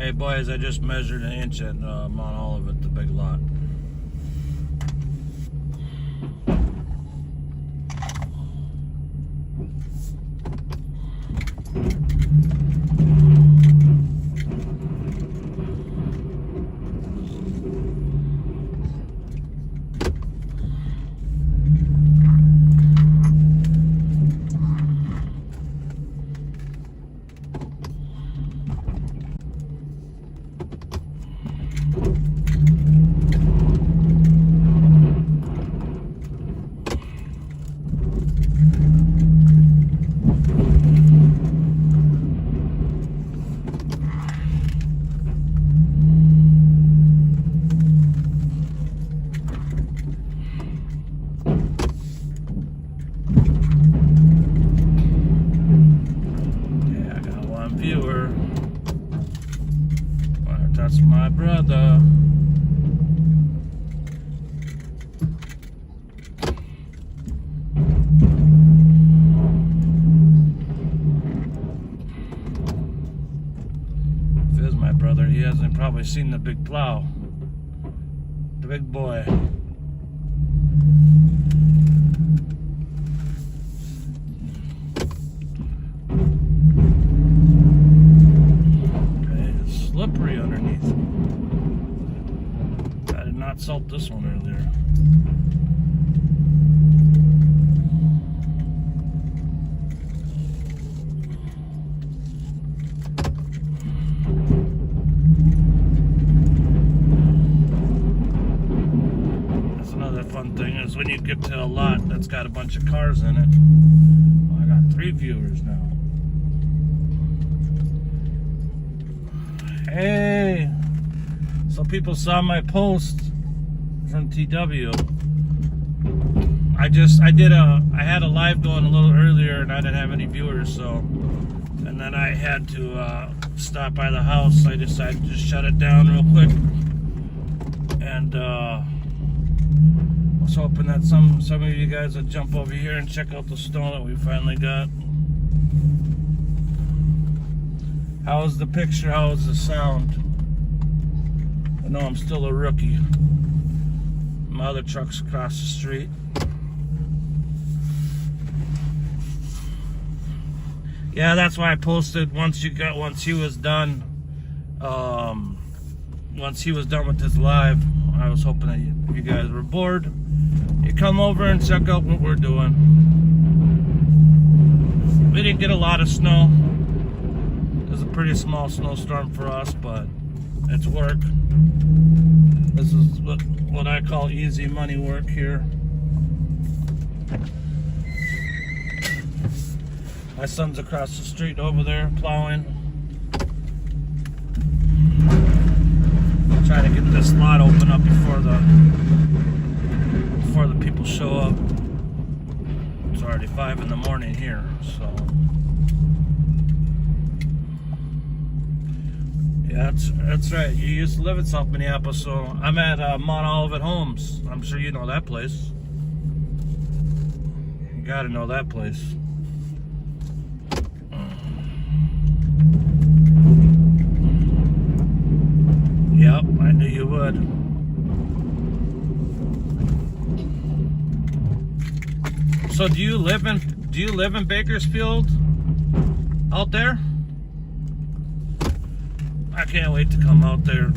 Hey boys, I just measured an inch at Mount Olivet, the big lot. That's my brother. If it is my brother, he hasn't probably seen the big plow. The big boy. Slippery underneath. I did not salt this one earlier. That's another fun thing is when you get to a lot that's got a bunch of cars in it. Well, I got 3 viewers now. Hey, so people saw my post from TW. I had a live going a little earlier and I didn't have any viewers, so, and then I had to stop by the house. I decided to just shut it down real quick, and was hoping that some of you guys would jump over here and check out the snow that we finally got. How's the picture? How's the sound? I know I'm still a rookie. My other truck's across the street. Yeah, that's why I posted once he was done. Once he was done with his live, I was hoping that you guys were bored. You come over and check out what we're doing. We didn't get a lot of snow. It was a pretty small snowstorm for us, but it's work. This is what I call easy money work here. My son's across the street over there plowing. I'll try to get this lot open up before the people show up. It's already 5 in the morning here, so. Yeah, that's right. You used to live in South Minneapolis, so I'm at Mount Olivet Homes. I'm sure you know that place. You gotta know that place. Yep, I knew you would. So do you live in Bakersfield out there? I can't wait to come out there.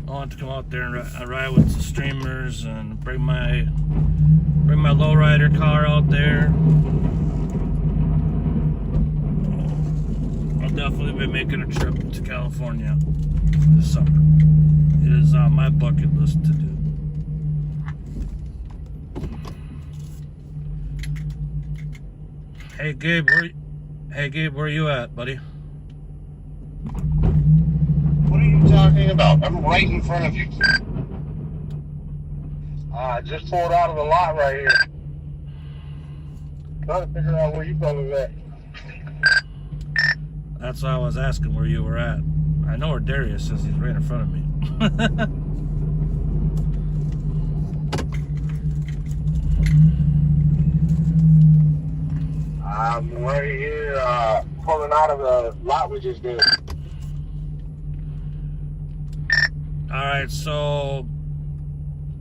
I want to come out there and ride with the streamers and bring my lowrider car out there. I'll definitely be making a trip to California this summer. It is on my bucket list to do. Hey Gabe, where are you at, buddy? What are you talking about? I'm right in front of you. I just pulled out of the lot right here. Trying to figure out where you probably at. That's why I was asking where you were at. I know where Darius is. He's right in front of me. I'm right here, pulling out of the lot we just did. Alright, so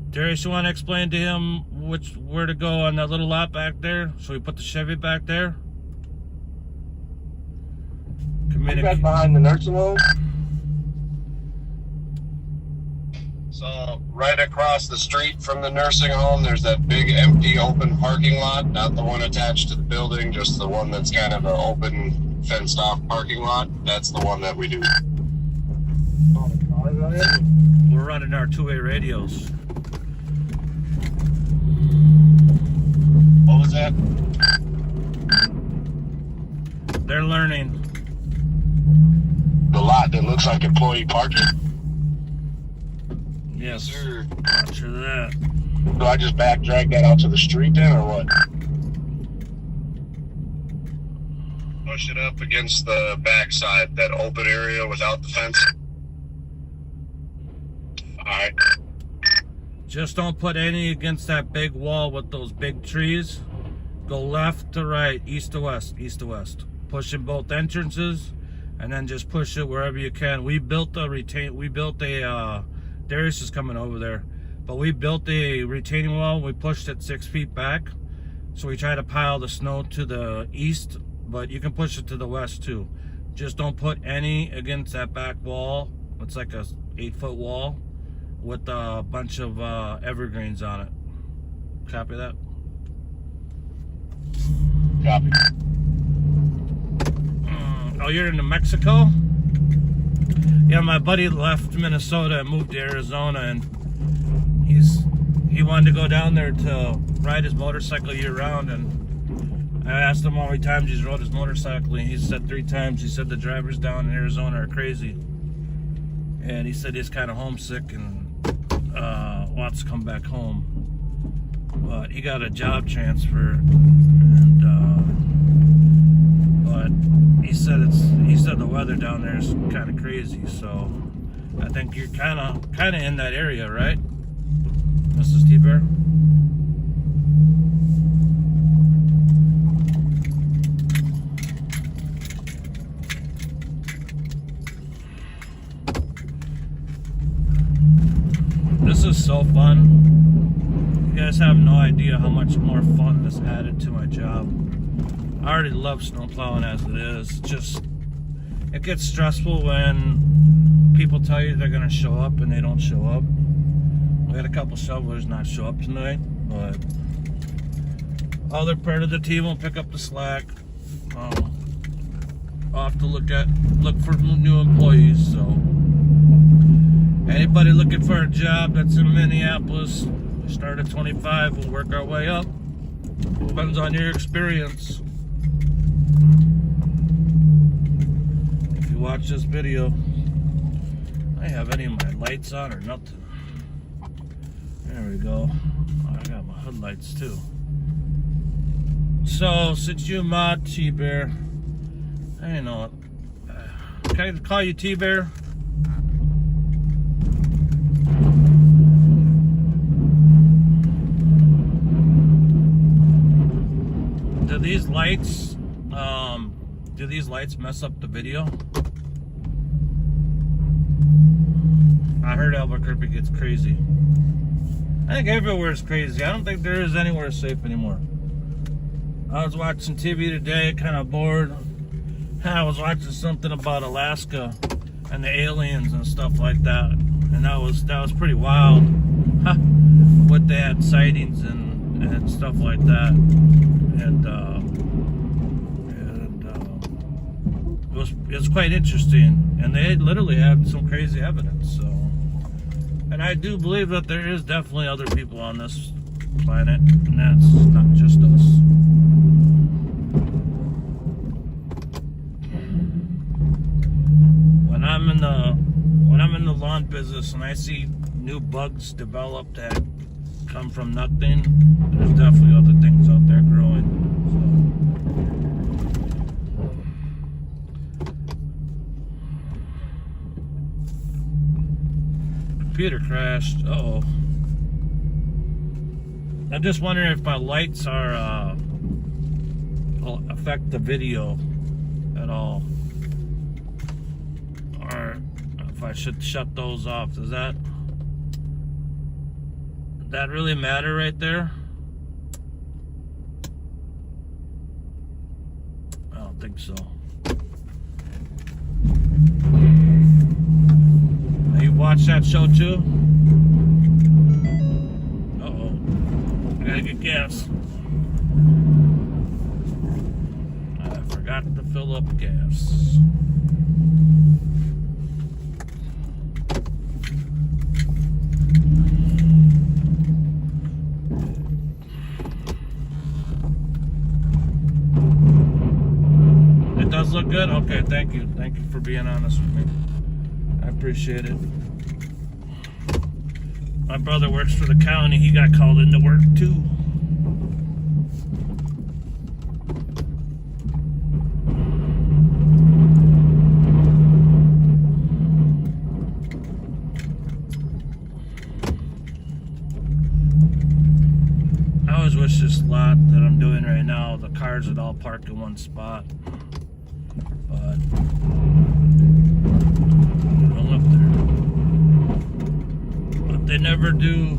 Darius, you want to explain to him where to go on that little lot back there? So we put the Chevy back there? Right behind the nursing home. So right across the street from the nursing home, there's that big empty open parking lot, not the one attached to the building, just the one that's kind of an open fenced off parking lot. That's the one that we do. We're running our two-way radios. What was that? They're learning. The lot that looks like employee parking? Yes, sir. Roger that. Do I just back drag that out to the street then, or what? Push it up against the backside, that open area without the fence. Alright. Just don't put any against that big wall with those big trees. Go left to right, east to west, east to west. Push in both entrances, and then just push it wherever you can. We built a Darius is coming over there, but we built a retaining wall. We pushed it 6 feet back, so we try to pile the snow to the east, but you can push it to the west too. Just don't put any against that back wall. It's like a 8-foot wall with a bunch of evergreens on it. Copy that? Copy. Oh, you're in New Mexico? Yeah, my buddy left Minnesota and moved to Arizona, and he wanted to go down there to ride his motorcycle year round, and I asked him how many times he's rode his motorcycle, and he said 3 times. He said the drivers down in Arizona are crazy, and he said he's kind of homesick and wants to come back home, but he got a job transfer, and but he said the weather down there is kind of crazy. So I think you're kind of in that area, right, Mrs. T-Bear? This is so fun. You guys have no idea how much more fun this added to my job. I already love snow plowing as it is. It gets stressful when people tell you they're gonna show up and they don't show up. We had a couple shovelers not show up tonight, but other part of the team will pick up the slack. I'll have to look for new employees. So anybody looking for a job that's in Minneapolis, we start at 25. We'll work our way up. Depends on your experience. If you watch this video, I have any of my lights on or nothing. There we go. Oh, I got my headlights too. So, since you mod T-Bear, I know it. Can I call you T-Bear? Do these lights mess up the video? I heard Albuquerque gets crazy. I think everywhere's crazy. I don't think there is anywhere safe anymore. I was watching TV today, kind of bored. I was watching something about Alaska and the aliens and stuff like that, and that was pretty wild. What they had sightings and stuff like that, and it was quite interesting, and they literally had some crazy evidence. So, and I do believe that there is definitely other people on this planet, and that's not just us. When I'm in the lawn business and I see new bugs develop that come from nothing, there's definitely other things out there growing. Computer crashed. Uh-oh. I'm just wondering if my lights are will affect the video at all, or if I should shut those off. Does that that really matter right there? I don't think so. You watch that show too? Uh-oh. I gotta get gas. I forgot to fill up gas. It does look good? Okay, thank you. Thank you for being honest with me. I appreciate it. My brother works for the county. He got called into work too. I always wish this lot that I'm doing right now, the cars would all park in one spot. But don't live there. But they never do.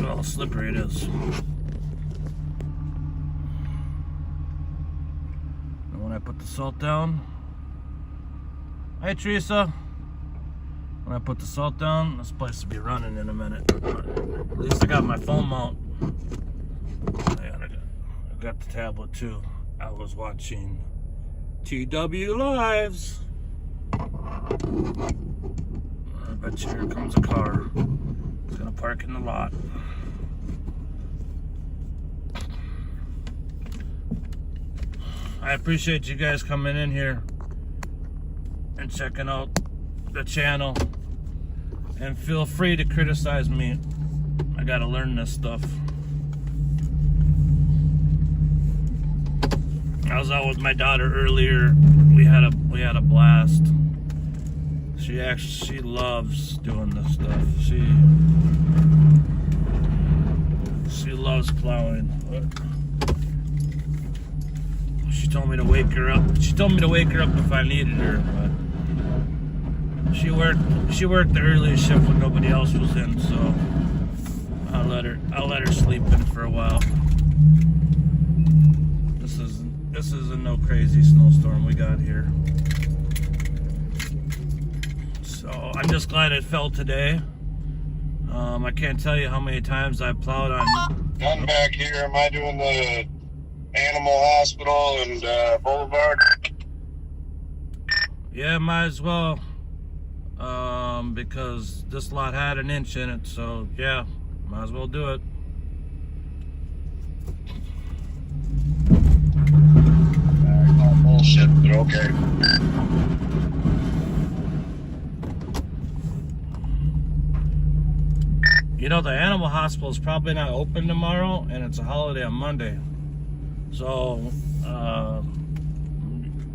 Oh, slippery it is. And when I put the salt down. Hi, Teresa. When I put the salt down, this place will be running in a minute. But at least I got my phone mount. I got the tablet too. I was watching TW Lives. I bet you here comes a car. It's gonna park in the lot. I appreciate you guys coming in here and checking out the channel, and feel free to criticize me. I gotta learn this stuff. I was out with my daughter earlier. We had a blast. She loves doing this stuff. She loves plowing. She told me to wake her up. She told me to wake her up if I needed her, but she worked the earliest shift when nobody else was in, so I'll let her sleep in for a while. This isn't no crazy snowstorm we got here. So I'm just glad it fell today. I can't tell you how many times I plowed on. I'm back here. Am I doing the animal hospital and Boulevard? Yeah, might as well. Because this lot had an inch in it, so yeah, might as well do it. All bullshit, but okay. You know, the animal hospital is probably not open tomorrow, and it's a holiday on Monday. So,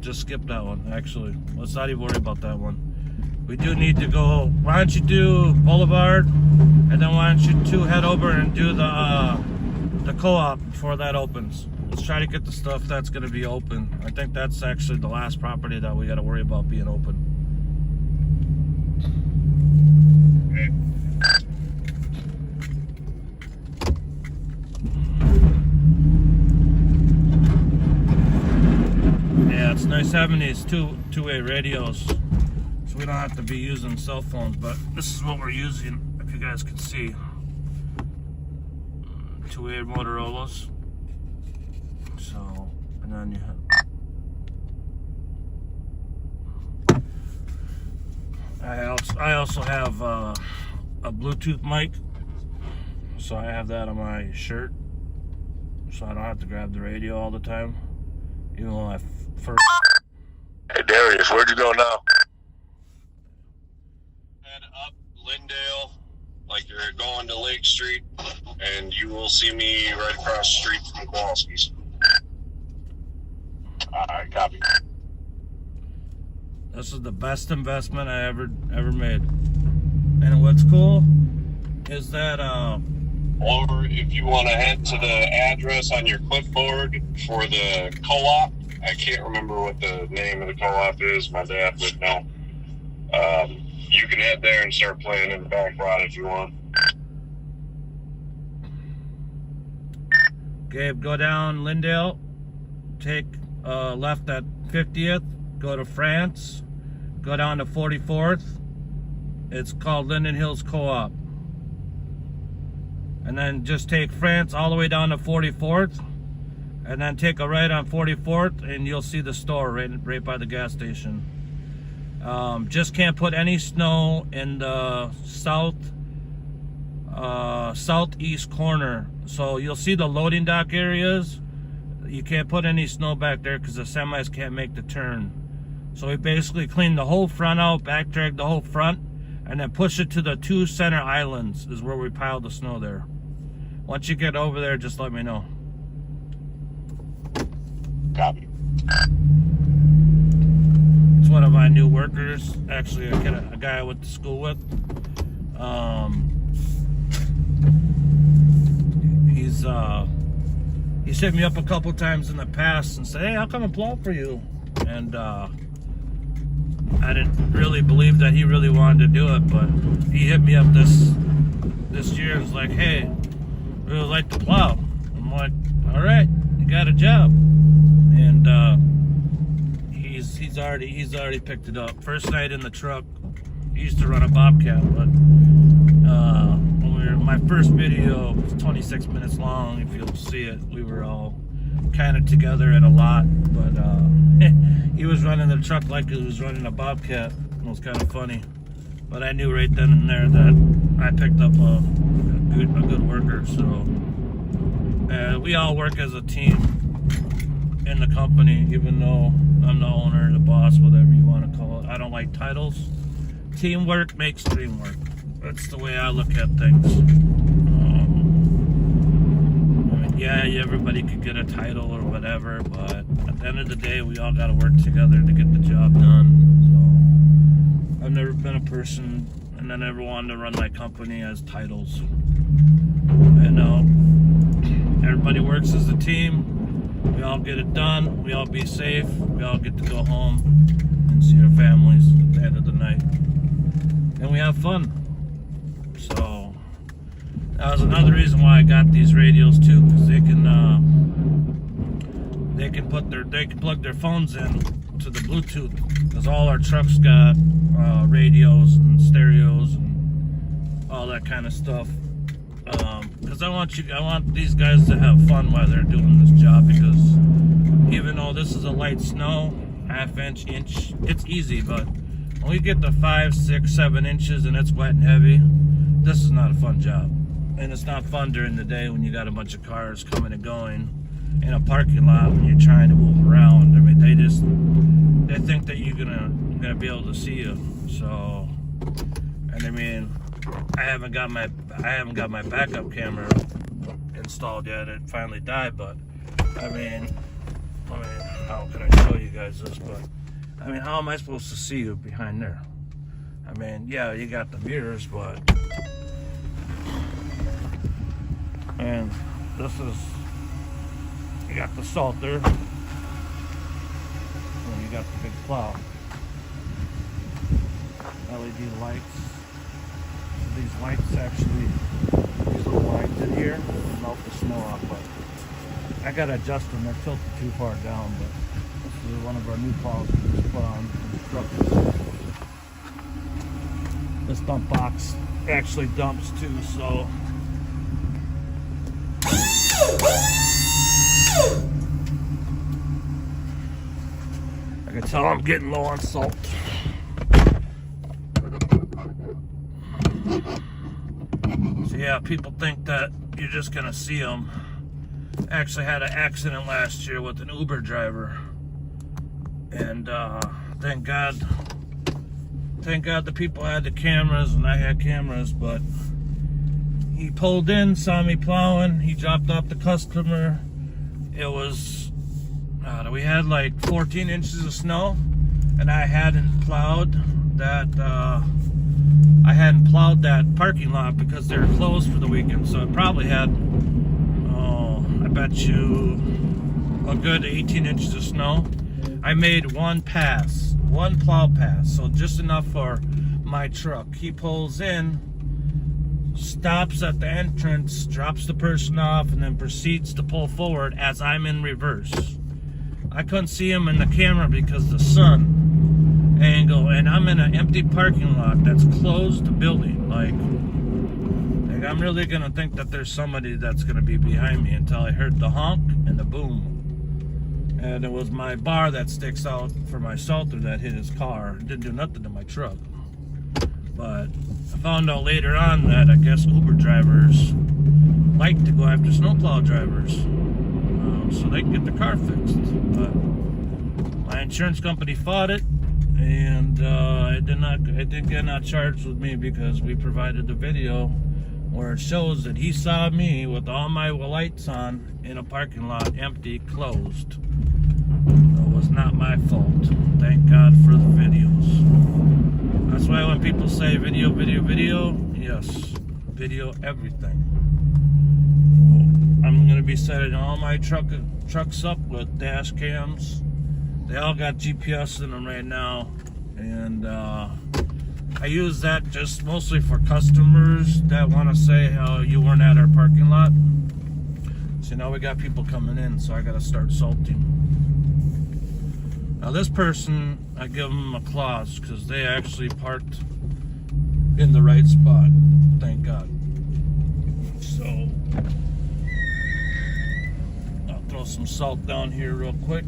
just skip that one, actually. Let's not even worry about that one. We do need to go. Why don't you do Boulevard, and then why don't you two head over and do the co-op before that opens. Let's try to get the stuff that's going to be open. I think that's actually the last property that we got to worry about being open. Okay. Yeah, it's nice having these two-way radios, so we don't have to be using cell phones, but this is what we're using, if you guys can see. Two-way Motorola's. So, and then you have, I also have a Bluetooth mic, so I have that on my shirt, so I don't have to grab the radio all the time, even though I first... Hey Darius, where'd you go now? Head up Lindale, like you're going to Lake Street, and you will see me right across the street from Kowalski's. Alright, copy. This is the best investment I ever made. And what's cool is that or if you want to head to the address on your clipboard for the co-op. I can't remember what the name of the co-op is. My dad would know. You can head there and start playing in the back lot if you want. Gabe, go down Lindale, take left at 50th, go to France, go down to 44th. It's called Linden Hills Co-op. And then just take France all the way down to 44th, and then take a right on 44th, and you'll see the store right by the gas station. Just can't put any snow in the southeast corner. So you'll see the loading dock areas. You can't put any snow back there because the semis can't make the turn. So we basically cleaned the whole front out, back dragged the whole front, and then push it to the 2 center islands is where we piled the snow there. Once you get over there, just let me know. Copy. It's one of my new workers. Actually, I get a guy I went to school with. He's hit me up a couple times in the past and said, "Hey, I'll come and plow for you." And I didn't really believe that he really wanted to do it, but he hit me up this year and was like, "Hey, really like to plow." I'm like, "All right, you got a job." And he's already picked it up. First night in the truck, he used to run a Bobcat, but my first video was 26 minutes long. If you'll see it, we were all kind of together at a lot, but he was running the truck like he was running a Bobcat. It was kind of funny, but I knew right then and there that I picked up a good worker. So we all work as a team in the company, even though I'm the owner, the boss, whatever you want to call it. I don't like titles. Teamwork makes dream work. That's the way I look at things. Yeah, everybody could get a title or whatever, but at the end of the day, we all got to work together to get the job done. So I've never been a person, and I never wanted to run my company as titles. And everybody works as a team. We all get it done. We all be safe. We all get to go home and see our families at the end of the night, and we have fun. So that was another reason why I got these radios too, because they can plug their phones in to the Bluetooth, because all our trucks got radios and stereos and all that kind of stuff. Because I want these guys to have fun while they're doing this job, because even though this is a light snow, half-inch, inch, it's easy, but when we get to 5, 6, 7 inches and it's wet and heavy, this is not a fun job. And it's not fun during the day when you got a bunch of cars coming and going in a parking lot when you're trying to move around. I mean, they think that you're gonna be able to see you. So, and I mean, I haven't got my backup camera installed yet. It finally died, but I mean, how can I show you guys this? But I mean, how am I supposed to see you behind there? I mean, yeah, you got the mirrors, but and this is, you got the salter, and you got the big plow. LED lights. So these lights actually, these little lights in here melt the snow off, but I gotta adjust them. They're tilted too far down, but this is one of our new plows we just put on instructors. This dump box actually dumps too, so I can tell I'm getting low on salt. So yeah, people think that you're just gonna see them. I actually had an accident last year with an Uber driver, and thank God the people had the cameras and I had cameras, but he pulled in, saw me plowing, he dropped off the customer. It was, we had like 14 inches of snow, and I hadn't plowed that I hadn't plowed that parking lot because they were closed for the weekend, so it probably had, oh, I bet you a good 18 inches of snow. I made one plow pass, so just enough for my truck. He pulls in, stops at the entrance, drops the person off, and then proceeds to pull forward as I'm in reverse. I couldn't see him in the camera because of the sun angle, and I'm in an empty parking lot that's closed to building. Like I'm really gonna think that there's somebody that's gonna be behind me until I heard the honk and the boom. And it was my bar that sticks out for my salter that hit his car. It didn't do nothing to my truck. But I found out later on that I guess Uber drivers like to go after snowplow drivers so they can get their car fixed. But my insurance company fought it, and it did get not charged with me because we provided the video where it shows that he saw me with all my lights on in a parking lot, empty, closed. It was not my fault. Thank God for the videos. That's why when people say video, yes, video everything. I'm going to be setting all my trucks up with dash cams. They all got GPS in them right now, and I use that just mostly for customers that want to say how you weren't at our parking lot. So now we got people coming in, so I got to start salting. Now this person, I give them a clause because they actually parked in the right spot. Thank God. So I'll throw some salt down here real quick.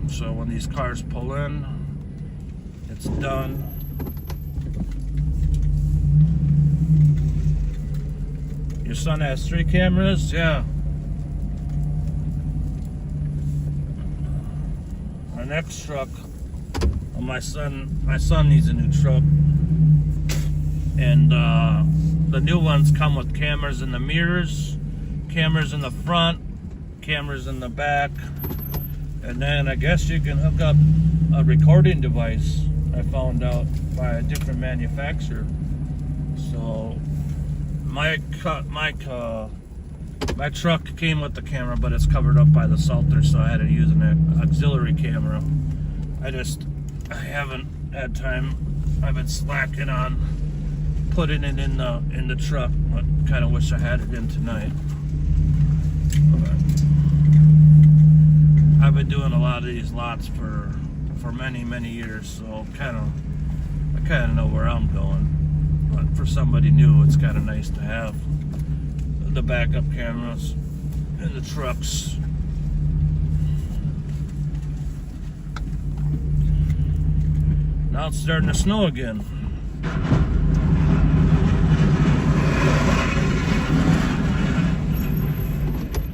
So when these cars pull in, it's done. Your son has 3 cameras? Yeah. Our next truck, well, my son needs a new truck. And the new ones come with cameras in the mirrors, cameras in the front, cameras in the back. And then I guess you can hook up a recording device, I found out, by a different manufacturer. So my truck came with the camera, but it's covered up by the salter, so I had to use an auxiliary camera. I haven't had time. I've been slacking on putting it in the truck, but kind of wish I had it in tonight. But I've been doing a lot of these lots for many years, so I kind of know where I'm going. But for somebody new, it's kind of nice to have the backup cameras in the trucks. Now it's starting to snow again.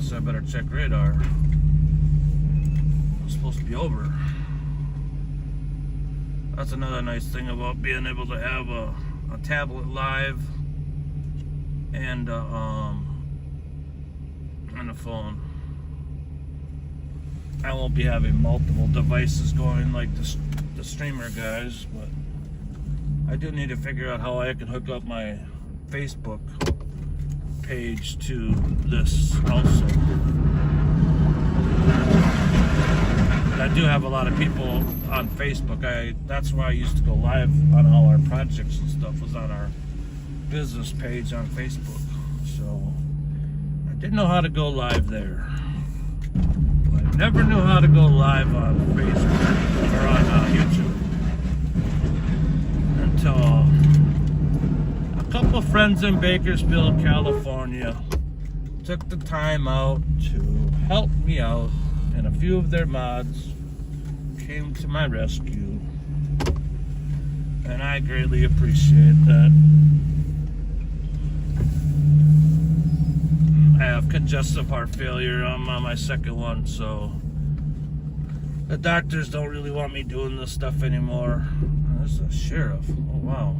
So I better check radar. It's supposed to be over. That's another nice thing about being able to have a tablet live and a phone. I won't be having multiple devices going like the streamer guys, but I do need to figure out how I can hook up my Facebook page to this also. I do have a lot of people on Facebook. That's why I used to go live on all our projects and stuff, was on our business page on Facebook. So I didn't know how to go live there. I never knew how to go live on Facebook or on YouTube until a couple of friends in Bakersfield, California took the time out to help me out, and a few of their mods came to my rescue, and I greatly appreciate that. I have congestive heart failure. I'm on my second one, so the doctors don't really want me doing this stuff anymore. There's a sheriff. Oh wow,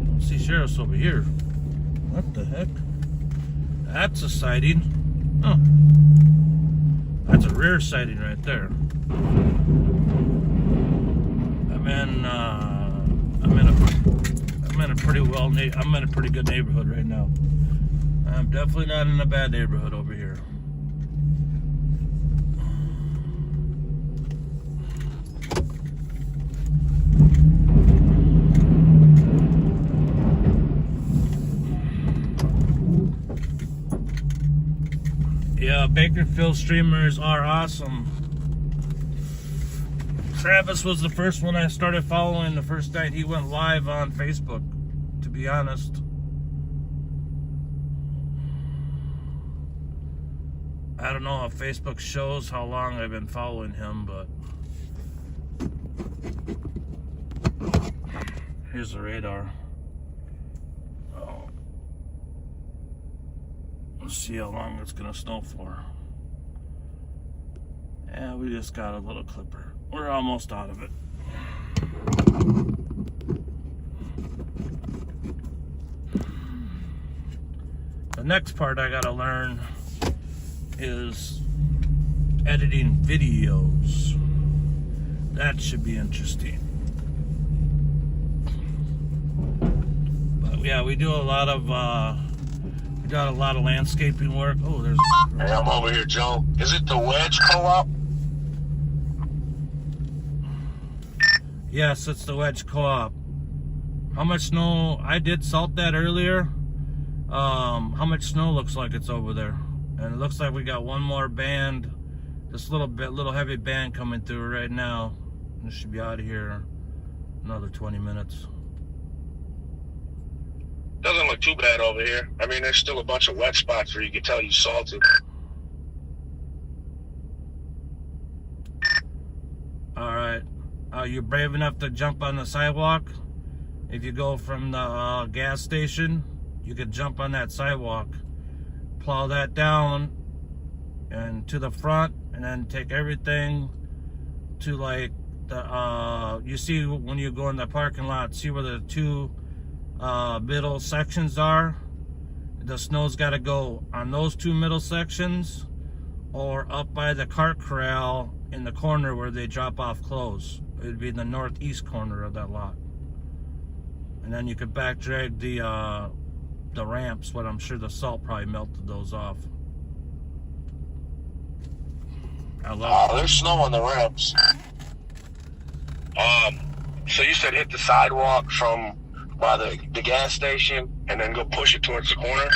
I don't see sheriffs over here. What the heck? That's a sighting. Huh. That's a rear sighting right there. I'm in a pretty good neighborhood right now. I'm definitely not in a bad neighborhood over here. Yeah, Bakersfield streamers are awesome. Travis was the first one I started following the first night he went live on Facebook, to be honest. I don't know if Facebook shows how long I've been following him, but here's the radar. Oh. Let's see how long it's gonna snow for. Yeah, we just got a little clipper. We're almost out of it. The next part I gotta learn is editing videos. That should be interesting. But yeah, we do a lot of landscaping work. Oh, there's. Hey, I'm over here, Joe. Is it the Wedge Co-op? Yes, it's the Wedge Co-op. How much snow? I did salt that earlier. How much snow looks like it's over there? And it looks like we got one more band, this little heavy band coming through right now. It should be out of here another 20 minutes. Doesn't look too bad over here. I mean, there's still a bunch of wet spots where you can tell you salted. All right. Are you brave enough to jump on the sidewalk? If you go from the gas station, you could jump on that sidewalk, plow that down and to the front, and then take everything to like the you see when you go in the parking lot, see where the two middle sections are. The snow's got to go on those two middle sections or up by the cart corral in the corner where they drop off clothes. It would be in the northeast corner of that lot. And then you could back drag the ramps, but I'm sure the salt probably melted those off. I love it. There's snow on the ramps. So you said hit the sidewalk from by the gas station and then go push it towards the corner?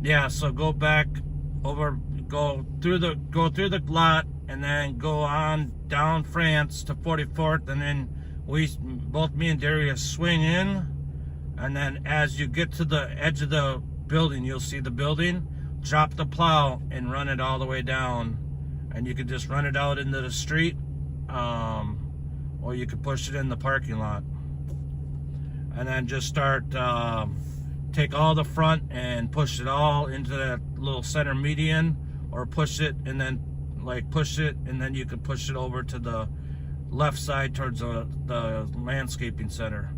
Yeah, so go back over, go through the lot, and then go on down France to 44th, and then both me and Darius swing in, and then as you get to the edge of the building, you'll see the building, drop the plow and run it all the way down, and you could just run it out into the street, or you could push it in the parking lot, and then just start, take all the front and push it all into that little center median, or push it and then you can push it over to the left side towards the landscaping center.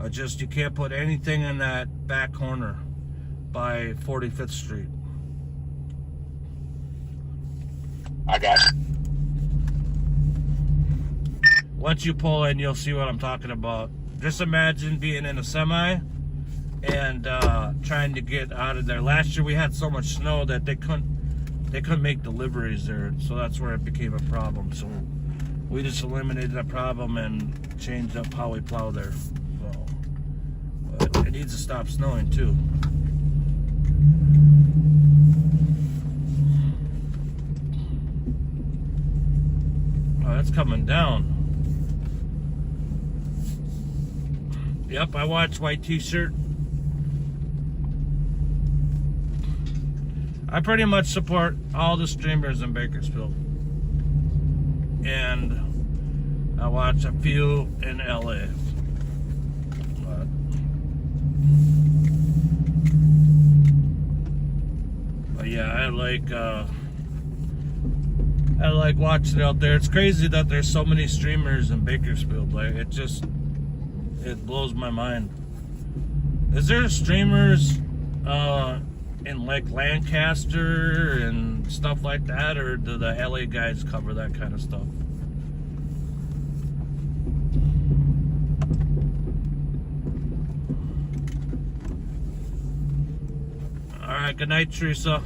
You can't put anything in that back corner by 45th Street. I got you. Once you pull in, you'll see what I'm talking about. Just imagine being in a semi and trying to get out of there. Last year we had so much snow that they couldn't make deliveries there, so that's where it became a problem. So we just eliminated that problem and changed up how we plow there. So, but it needs to stop snowing too. Oh, that's coming down. Yep, I watched White T-Shirt. I pretty much support all the streamers in Bakersfield. And I watch a few in LA. But yeah, I like watching it out there. It's crazy that there's so many streamers in Bakersfield. Like, it blows my mind. Is there streamers in like Lancaster and stuff like that, or do the LA guys cover that kind of stuff? Alright, good night, Teresa.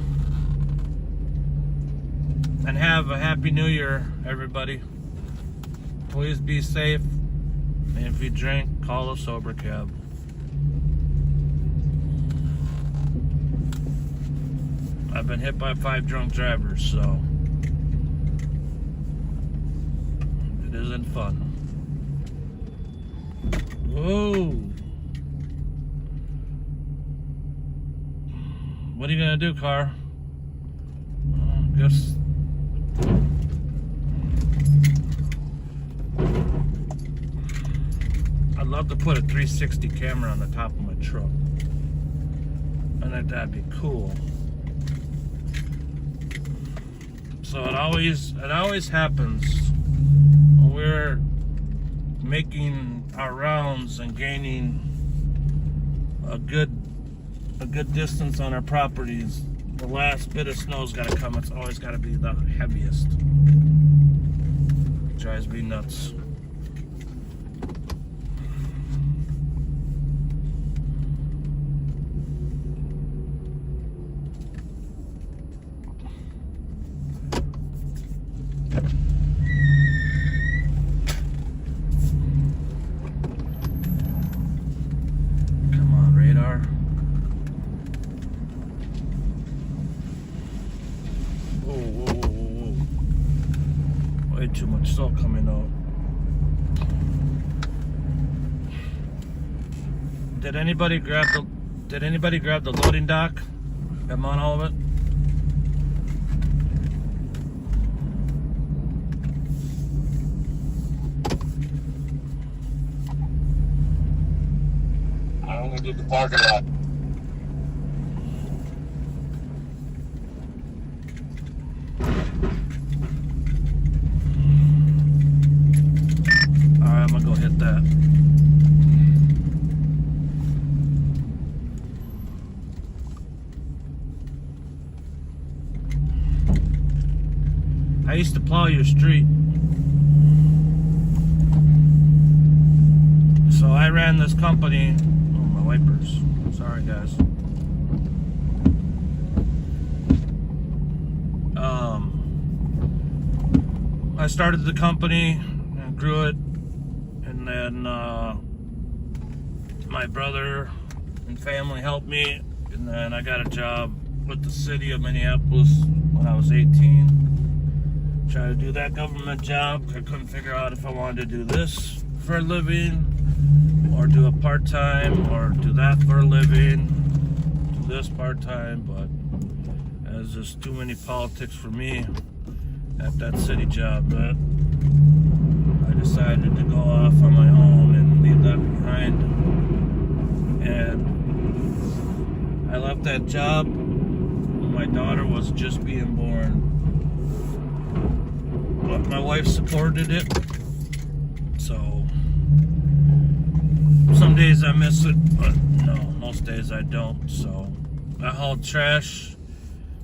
And have a happy new year, everybody. Please be safe. And if you drink, call a sober cab. I've been hit by 5 drunk drivers, so it isn't fun. Whoa. What are you gonna do, car? Guess. I'd love to put a 360 camera on the top of my truck. I think that'd be cool. So it always happens when we're making our rounds and gaining a good distance on our properties. The last bit of snow's got to come. It's always got to be the heaviest. It drives me nuts. Come on, radar. Whoa. Way too much salt coming out. Did anybody grab the loading dock? Am on all of it? I only did the parking lot. Alright, I'm gonna go hit that. I used to plow your street. So I ran this company. Oh, my wipers. Sorry, guys. I started the company and grew it, and then my brother and family helped me, and then I got a job with the city of Minneapolis when I was 18. Tried to do that government job. I couldn't figure out if I wanted to do this for a living or do a part-time or do that for a living, do this part-time, but there's just too many politics for me at that city job that I decided to go off on my own and leave that behind. And I left that job when my daughter was just being born. But my wife supported it, so some days I miss it, but no, most days I don't. So I hauled trash.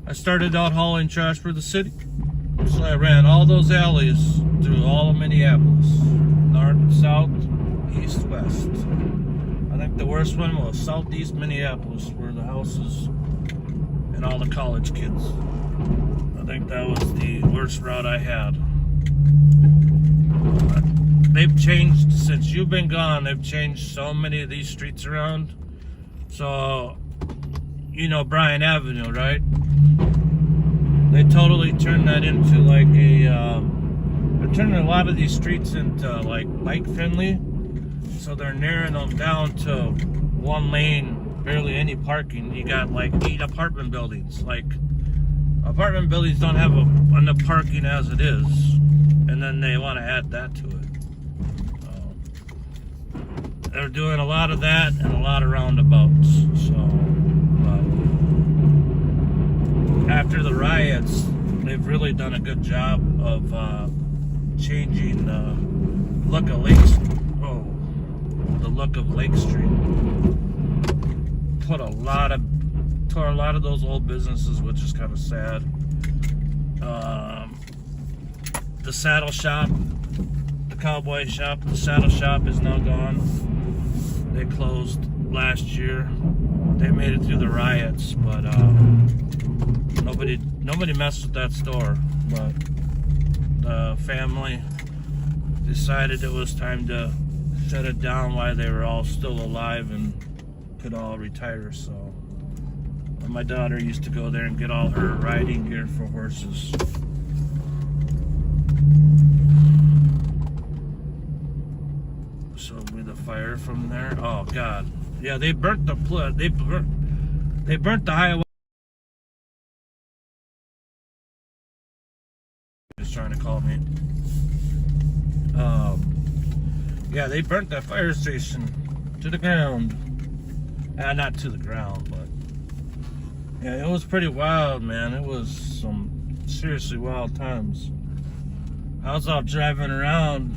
I started out hauling trash for the city. So I ran all those alleys through all of Minneapolis. North, south, east, west. I think the worst one was southeast Minneapolis, where the houses and all the college kids. I think that was the worst route I had. But they've changed since you've been gone. They've changed so many of these streets around. So, you know Bryan Avenue, right? They totally turned that into like they're turning a lot of these streets into like bike friendly. So they're narrowing them down to one lane, barely any parking. You got like 8 apartment buildings. Like, apartment buildings don't have enough parking as it is. And then they want to add that to it. They're doing a lot of that and a lot of roundabouts. So, after the riots, they've really done a good job of changing the look of Lake Street. Put a lot of tore a lot of those old businesses, which is kind of sad. The saddle shop, the cowboy shop, the saddle shop is now gone. They closed last year. They made it through the riots, but nobody messed with that store. But the family decided it was time to shut it down while they were all still alive and could all retire. So my daughter used to go there and get all her riding gear for horses. So with the fire from there, oh god, yeah, they burnt the highway. Just trying to call me. Yeah, they burnt that fire station to the ground. Not to the ground, but yeah, it was pretty wild, man. It was some seriously wild times. I was out driving around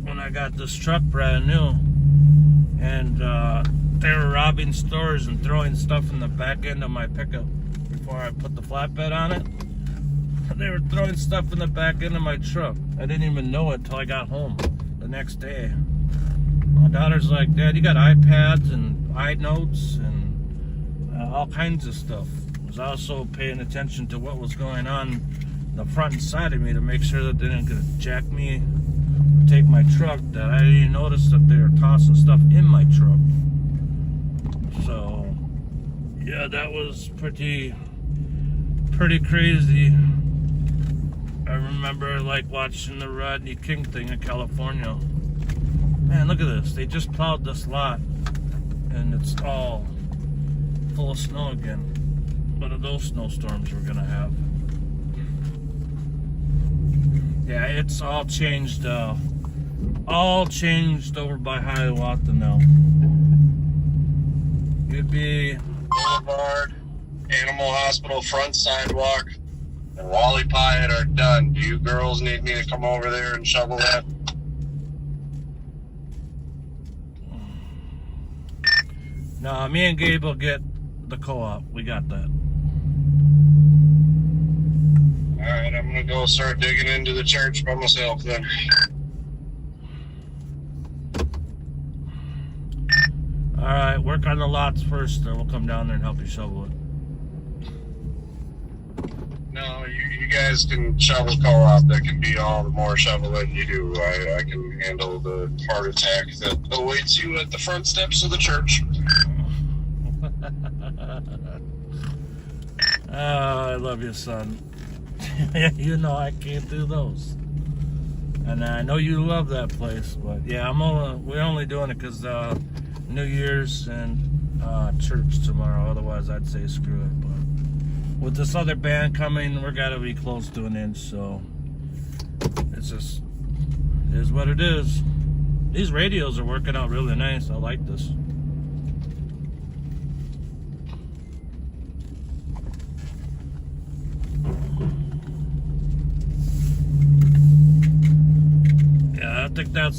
when I got this truck brand new, and they were robbing stores and throwing stuff in the back end of my pickup before I put the flatbed on it. They were throwing stuff in the back end of my truck. I didn't even know it till I got home the next day. My daughter's like, Dad, you got iPads and iNotes and all kinds of stuff. I was also paying attention to what was going on in the front and side of me to make sure that they didn't gonna jack me, take my truck. That I didn't notice that they were tossing stuff in my truck. So yeah, that was pretty crazy. I remember like watching the Rodney King thing in California. Man, look at this. They just plowed this lot and it's all full of snow again. What are those snowstorms we're gonna have? Yeah, it's all changed over by Hiawatha now. You'd be Boulevard, Animal Hospital front sidewalk, and Wally Pyatt are done. Do you girls need me to come over there and shovel that? No, me and Gabe will get the co-op. We got that. Alright, I'm gonna go start digging into the church by myself then. Alright, work on the lots first, then we'll come down there and help you shovel it. No, you guys can shovel co-op. That can be all the more shoveling you do. I can handle the heart attack that awaits you at the front steps of the church. Oh, I love you, son. You know I can't do those. And I know you love that place, but yeah, we're only doing it because New Year's and church tomorrow. Otherwise, I'd say screw it. But with this other band coming, we're gotta be close to an inch. So it's just, it is what it is. These radios are working out really nice. I like this. Yeah, I think that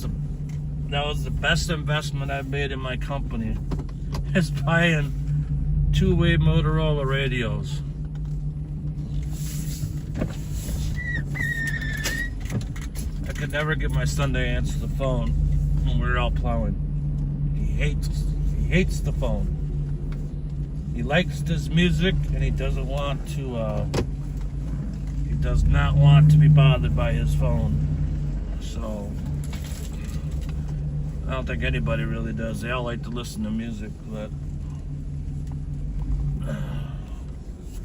was the best investment I've made in my company. Is buying two-way Motorola radios. I could never get my son to answer the phone when we were out plowing. He hates the phone. He likes his music and he doesn't want to he does not want to be bothered by his phone. So I don't think anybody really does. They all like to listen to music, but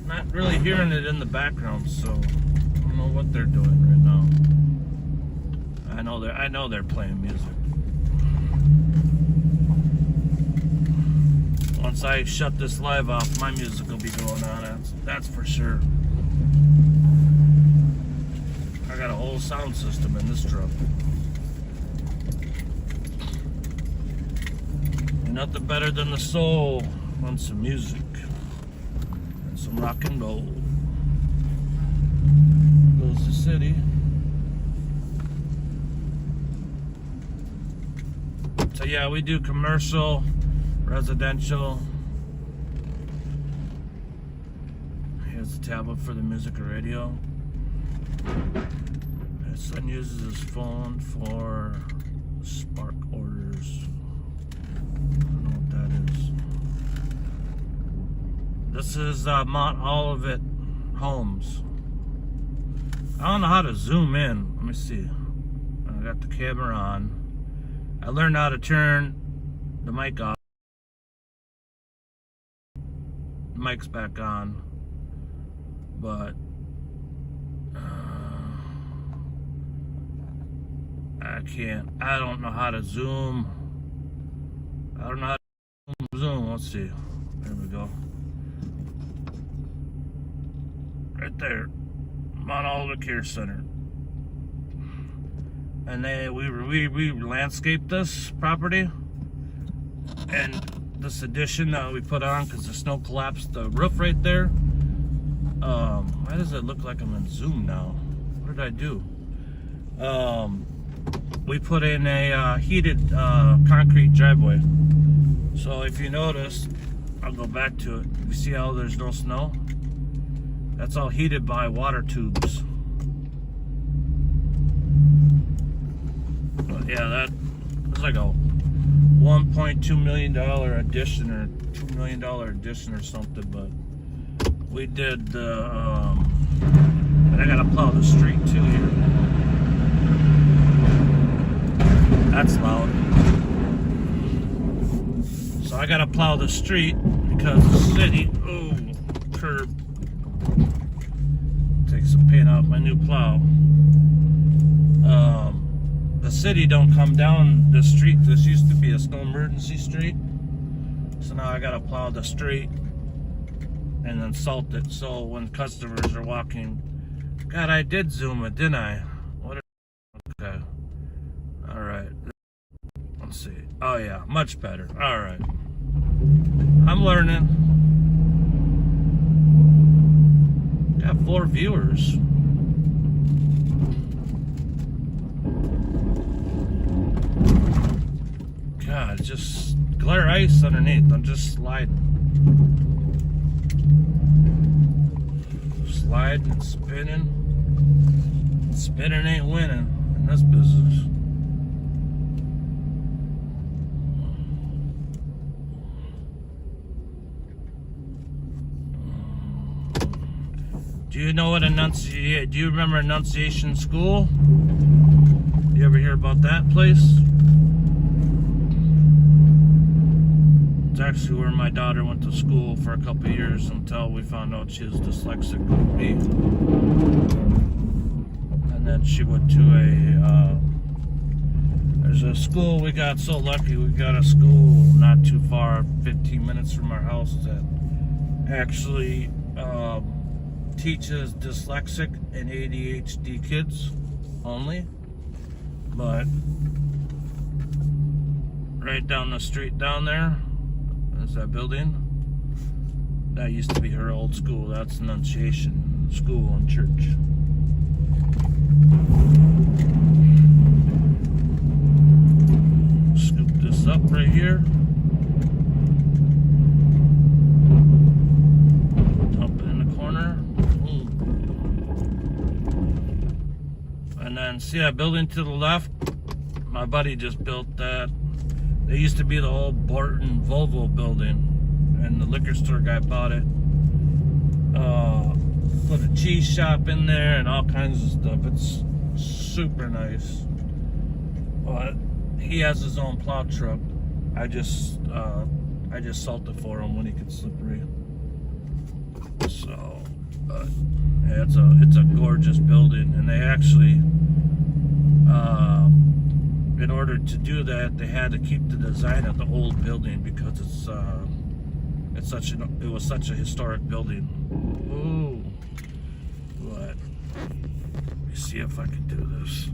not really hearing it in the background, so I don't know what they're doing right now. I know they're playing music. Once I shut this live off, my music will be going on. That's for sure. I got a whole sound system in this truck. Nothing better than the soul on some music and some rock and roll. Goes the city. So yeah, we do commercial, residential, tablet for the music or radio. His son uses his phone for Spark orders. I don't know what that is. This is Mount Olivet Homes. I don't know how to zoom in. Let me see. I got the camera on. I learned how to turn the mic off. The mic's back on. But I can't. I don't know how to zoom. I don't know how to zoom. Let's see. There we go. Right there. Mount Olivet Care Center. And we landscaped this property. And this addition that we put on because the snow collapsed the roof right there. Why does it look like I'm in Zoom now? What did I do? We put in a heated concrete driveway. So if you notice, I'll go back to it. You see how there's no snow? That's all heated by water tubes. But yeah, that was like a $1.2 million addition or $2 million addition or something. But we did the, I gotta plow the street too here. That's loud. So I gotta plow the street because the city, curb. Take some paint off my new plow. The city don't come down the street. This used to be a snow emergency street. So now I gotta plow the street and then salt it. So when customers are walking, God, I did zoom it, didn't I? Okay. All right. Let's see. Oh yeah, much better. All right. I'm learning. Got 4 viewers. God, just glare ice underneath. I'm just sliding. Sliding and spinning. Spinning ain't winning in this business. Do you know what enunciate? Do you remember Enunciation School? You ever hear about that place? It's actually where my daughter went to school for a couple of years until we found out she was dyslexic with me. And then she went to there's a school. We got so lucky. We got a school not too far, 15 minutes from our house, that actually teaches dyslexic and ADHD kids only. But right down the street down there is that building. That used to be her old school. That's Annunciation School and Church. Scoop this up right here. Dump it in the corner. And then see that building to the left? My buddy just built that. There used to be the old Barton Volvo building, and the liquor store guy bought it. Put a cheese shop in there and all kinds of stuff. It's super nice. But he has his own plow truck. I just salted for him when he gets slippery. So, but yeah, it's a gorgeous building, and they actually, in order to do that, they had to keep the design of the old building because it was such a historic building. Ooh, but let me see if I can do this.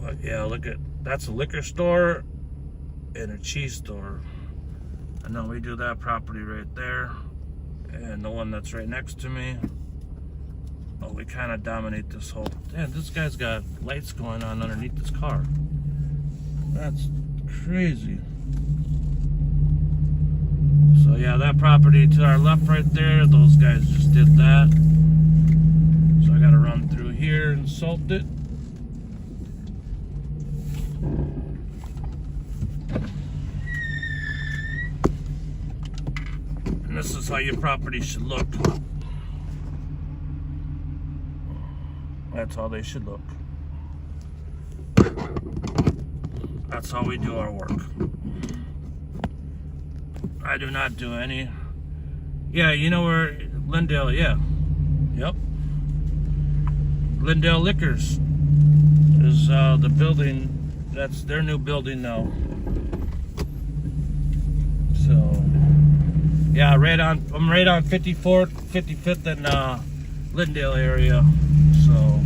But yeah, look at that's a liquor store and a cheese store, and then we do that property right there, and the one that's right next to me. Oh, we kind of dominate this whole. Damn, this guy's got lights going on underneath his car. That's crazy. So yeah, that property to our left right there, those guys just did that. So I gotta run through here and salt it. And this is how your property should look. That's how they should look. That's how we do our work. I do not do any. Yeah, you know where Lindale, yeah. Yep. Lindale Liquors is the building. That's their new building now. So, yeah, I'm right on 54th, 55th and Lindale area. So,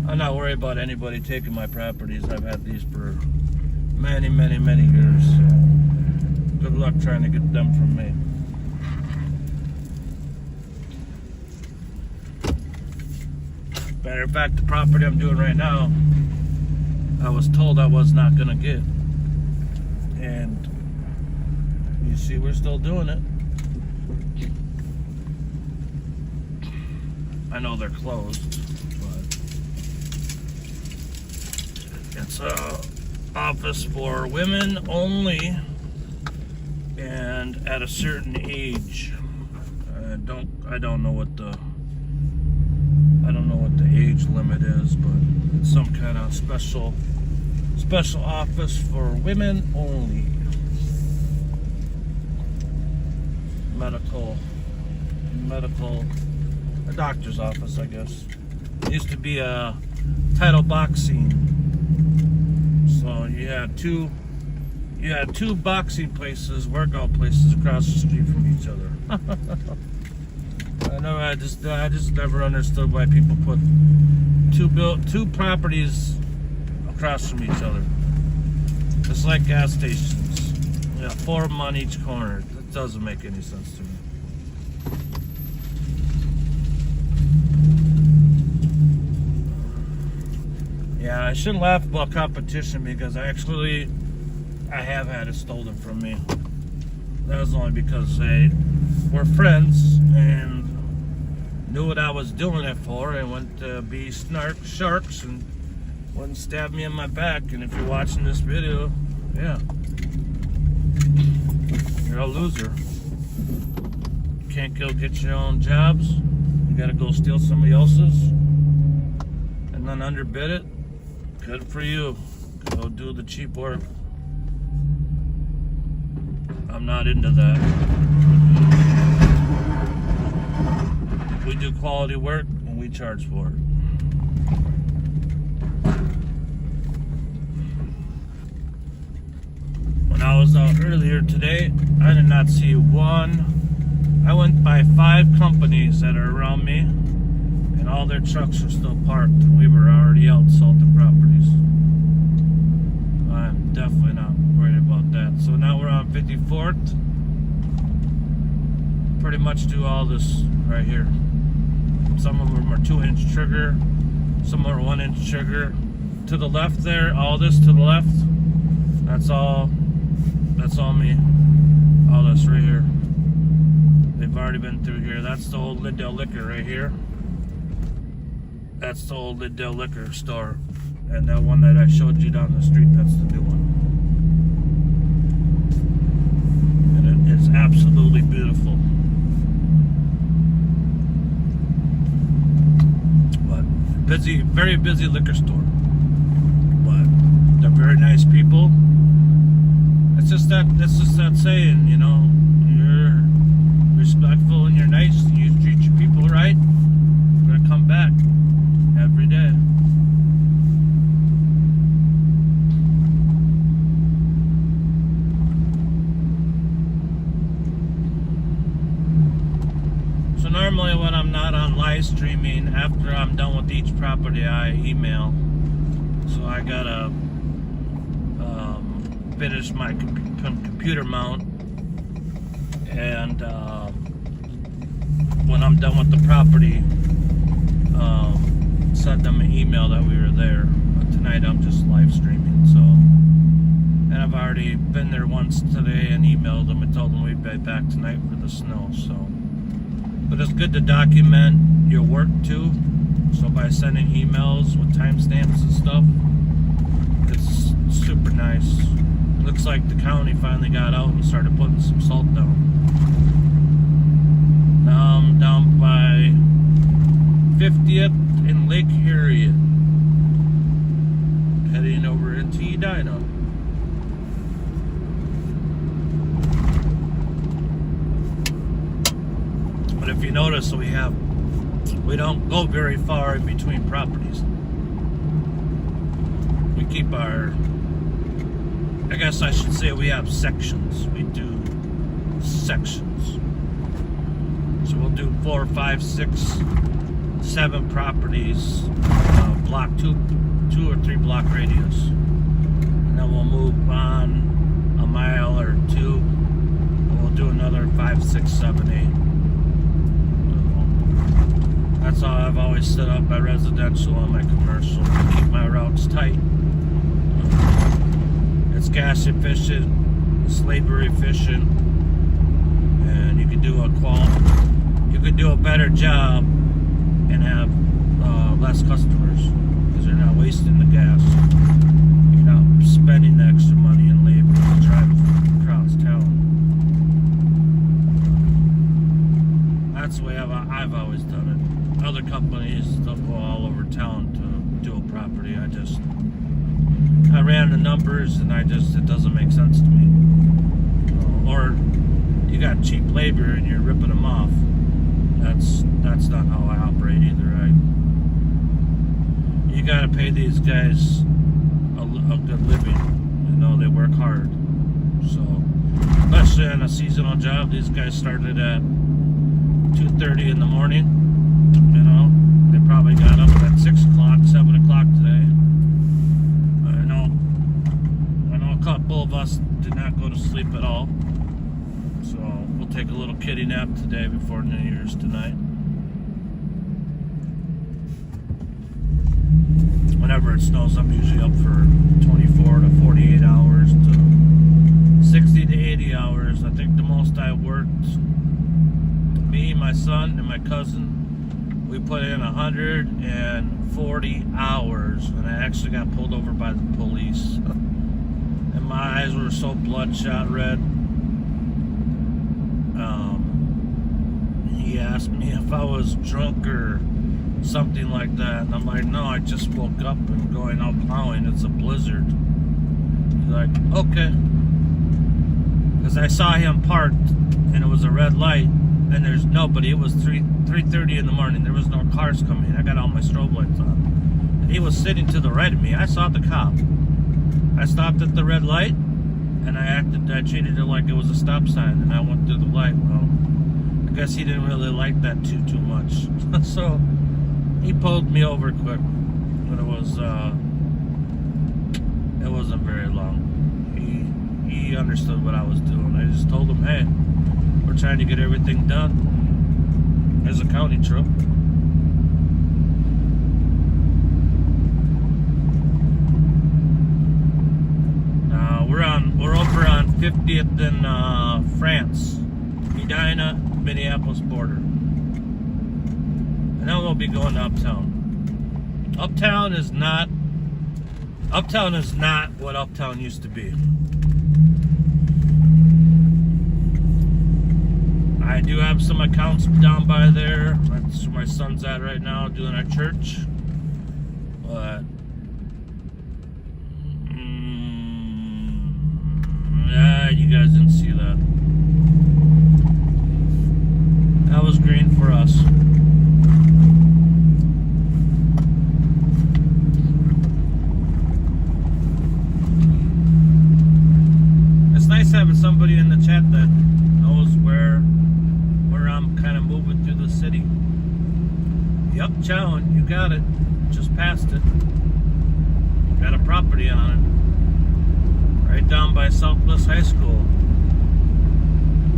I'm not worried about anybody taking my properties. I've had these for many, many, many years. So good luck trying to get them from me. Matter of fact, the property I'm doing right now, I was told I was not gonna get. And you see, we're still doing it. I know they're closed, but it's a office for women only and at a certain age. I don't know what the age limit is, but it's some kind of special office for women only. A doctor's office, I guess. It used to be a title boxing. So you had two boxing places, workout places across the street from each other. I just never understood why people put two properties across from each other. It's like gas stations. Yeah, 4 of them on each corner. That doesn't make any sense to me. Yeah, I shouldn't laugh about competition because I have had it stolen from me. That was only because they were friends and knew what I was doing it for and went to be sharks and wouldn't stab me in my back. And if you're watching this video, yeah, you're a loser. You can't go get your own jobs. You gotta go steal somebody else's and then underbid it. Good for you. Go do the cheap work. I'm not into that. We do quality work and we charge for it. When I was out earlier today, I did not see one. I went by 5 companies that are around me and all their trucks are still parked. We were already out salting properties. I'm definitely not worried about that. So now we're on 54th. Pretty much do all this right here. Some of them are 2-inch trigger, some are 1-inch trigger. To the left there, all this to the left, that's all me. All this right here. They've already been through here. That's the old Lindale Liquor right here. That's the old Lindale Liquor store. And that one that I showed you down the street, that's the new one. And it is absolutely beautiful. Busy, very busy liquor store, but they're very nice people. It's just that saying, you know, you're respectful and you're nice and you treat your people right, you're gonna come back every day. So normally when I'm not on live streaming, after I'm done with each property, I email. So I gotta finish my computer mount, and when I'm done with the property, send them an email that we were there. But tonight I'm just live streaming, so And I've already been there once today and emailed them and told them we'd be back tonight for the snow. So, but it's good to document your work too. So by sending emails with timestamps and stuff, it's super nice. Looks like the county finally got out and started putting some salt down. Now I'm down by 50th in Lake Harriet, heading over into Edina. But if you notice, we don't go very far in between properties. We keep our, I guess I should say we have sections. We do sections. So we'll do 4, 5, 6, 7 properties, block two or 3 block radius. And then we'll move on a mile or 2, and we'll do another 5, 6, 7, 8. That's how I've always set up my residential and my commercial to keep my routes tight. It's gas efficient, it's labor efficient, and you can do a better job and have less customers because you're not wasting the gas. You're not spending the extra money in labor to drive across town. That's the way I've always done it. Other companies, they'll go all over town to do a property. I ran the numbers and it doesn't make sense to me. Or you got cheap labor and you're ripping them off. That's not how I operate either. You gotta pay these guys a good living. You know, they work hard. So, especially on a seasonal job, these guys started at 2:30 in the morning. You know, they probably got up at 6 o'clock, 7 o'clock today. I know a couple of us did not go to sleep at all. So we'll take a little kitty nap today before New Year's tonight. Whenever it snows, I'm usually up for 24 to 48 hours to 60 to 80 hours. I think the most I worked, me, my son, and my cousin, we put in 140 hours, and I actually got pulled over by the police. And my eyes were so bloodshot red. He asked me if I was drunk or something like that, and I'm like, no, I just woke up and going out plowing. It's a blizzard. He's like, okay. Because I saw him parked, and it was a red light, and there's nobody. It was 3:30 in the morning. There was no cars coming. I got all my strobe lights on. And he was sitting to the right of me. I saw the cop. I stopped at the red light, and I treated it like it was a stop sign, and I went through the light. Well, I guess he didn't really like that too much. So he pulled me over quick, but it wasn't very long. He understood what I was doing. I just told him, hey, we're trying to get everything done. There's a county truck. We're over on 50th in France, Edina, Minneapolis border. And then we'll be going to Uptown. Uptown is not what Uptown used to be. I do have some accounts down by there. That's where my son's at right now, doing our church. But yeah, you guys didn't see that. That was green for us. It's nice having somebody in the chat that knows where I'm kind of moving through the city. The Uptown, you got it. Just passed it. Got a property on it. Right down by Southwest High School.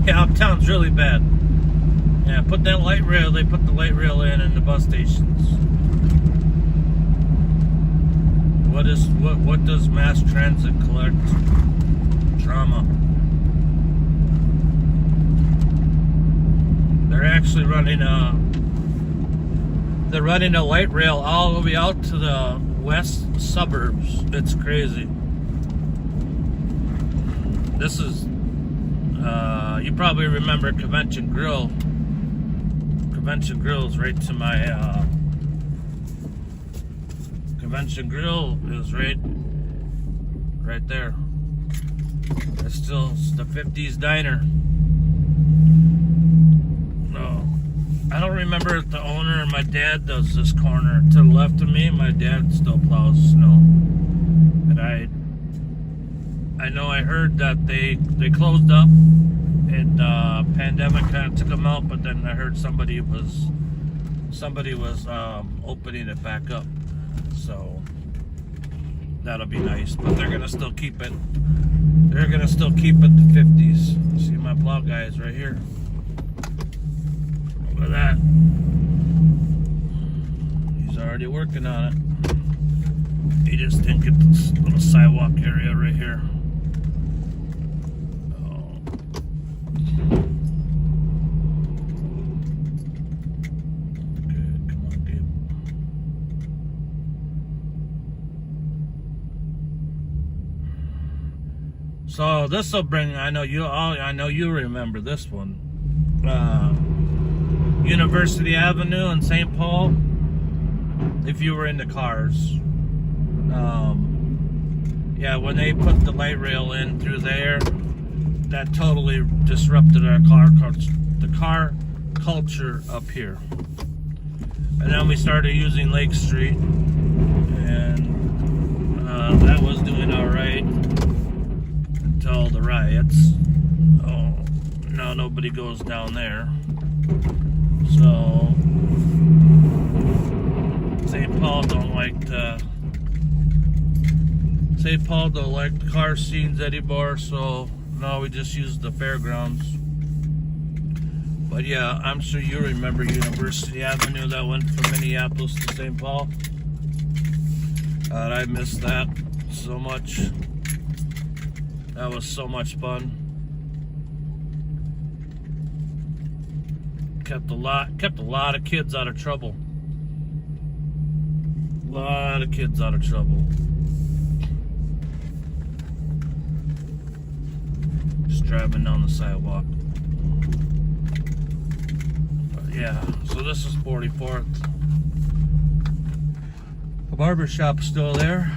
Yeah, Uptown's really bad. Yeah, put that light rail. They put the light rail in the bus stations. What does mass transit collect? Trauma. They're actually running a light rail all the way out to the west suburbs. It's crazy. This is you probably remember Convention Grill. Convention Grill is right to my Convention Grill is right there. It's still the 50s diner. No, I don't remember if the owner. My dad does this corner to the left of me. My dad still plows snow, and I know I heard that they closed up, and pandemic kind of took them out. But then I heard somebody was opening it back up. So that'll be nice, but they're gonna still keep it. They're gonna still keep it the 50s. See my plow guys right here. Look at that. He's already working on it. He just didn't get this little sidewalk area right here. So this will bring. I know you remember this one. University Avenue in St. Paul. If you were into cars, yeah, when they put the light rail in through there, that totally disrupted our car culture up here. And then we started using Lake Street, and that was doing all right. Until the riots. Oh, now nobody goes down there. So St. Paul don't like the car scenes anymore. So now we just use the fairgrounds. But yeah, I'm sure you remember University Avenue that went from Minneapolis to St. Paul. I miss that so much. That was so much fun. Kept a lot of kids out of trouble. A lot of kids out of trouble. Just driving down the sidewalk. But yeah, so this is 44th. The barber shop's still there.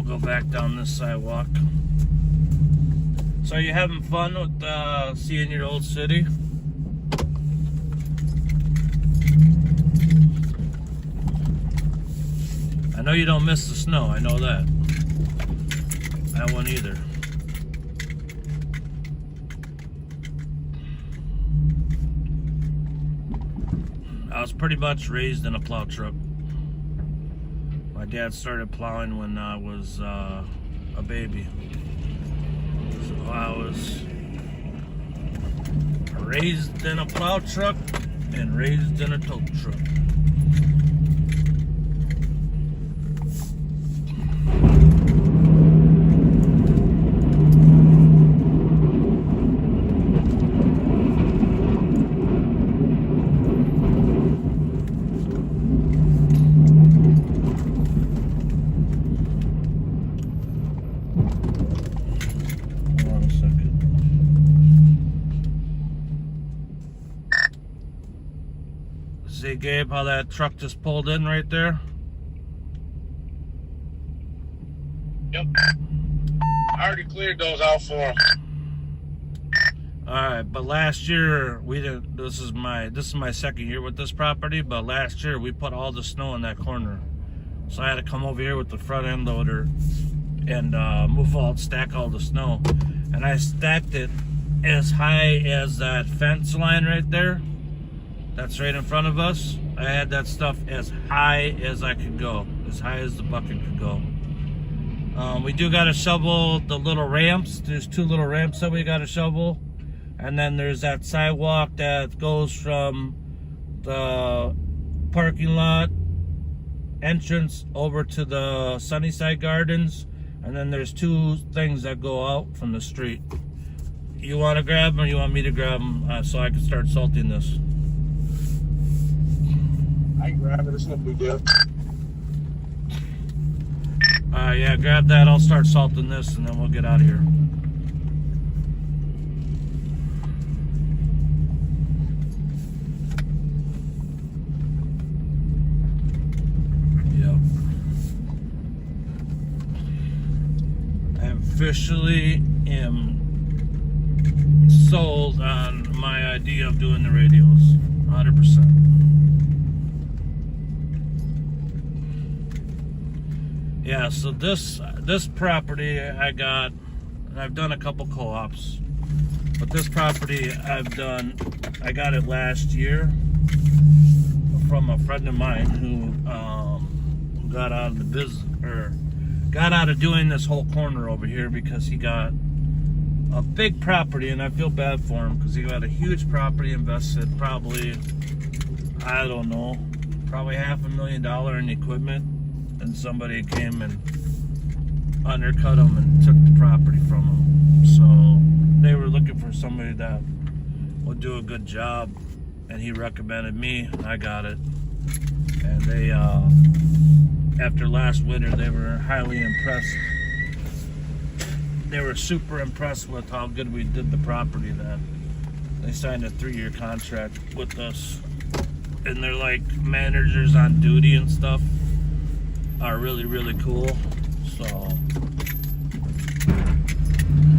Go back down this sidewalk. So are you having fun with seeing your old city? I know you don't miss the snow, I know that. I won't either. I was pretty much raised in a plow truck. My dad started plowing when I was a baby. So I was raised in a plow truck and raised in a tow truck. See, Gabe, how that truck just pulled in right there? Yep. I already cleared those out for him. Alright, but last year we didn't. This is my second year with this property, but last year we put all the snow in that corner. So I had to come over here with the front end loader and stack all the snow. And I stacked it as high as that fence line right there. That's right in front of us. I had that stuff as high as I could go, as high as the bucket could go. We do got to shovel the little ramps. There's 2 little ramps that we got to shovel. And then there's that sidewalk that goes from the parking lot entrance over to the Sunnyside Gardens, and then there's 2 things that go out from the street. You want to grab them, or you want me to grab them so I can start salting this? I can grab it. It's no big deal. Yeah, grab that. I'll start salting this, and then we'll get out of here. Yep. I officially am sold on my idea of doing the radios. 100%. Yeah, so this property I got, and I've done a couple co-ops, but this property I got it last year from a friend of mine who got out of the business, or got out of doing this whole corner over here because he got a big property, and I feel bad for him because he got a huge property, invested probably, I don't know, probably $500,000 in equipment. And somebody came and undercut him and took the property from him. So they were looking for somebody that would do a good job, and he recommended me. I got it, and they after last winter they were highly impressed. They were super impressed with how good we did the property. That they signed a 3-year contract with us, and they're like managers on duty and stuff. Are really, really cool. So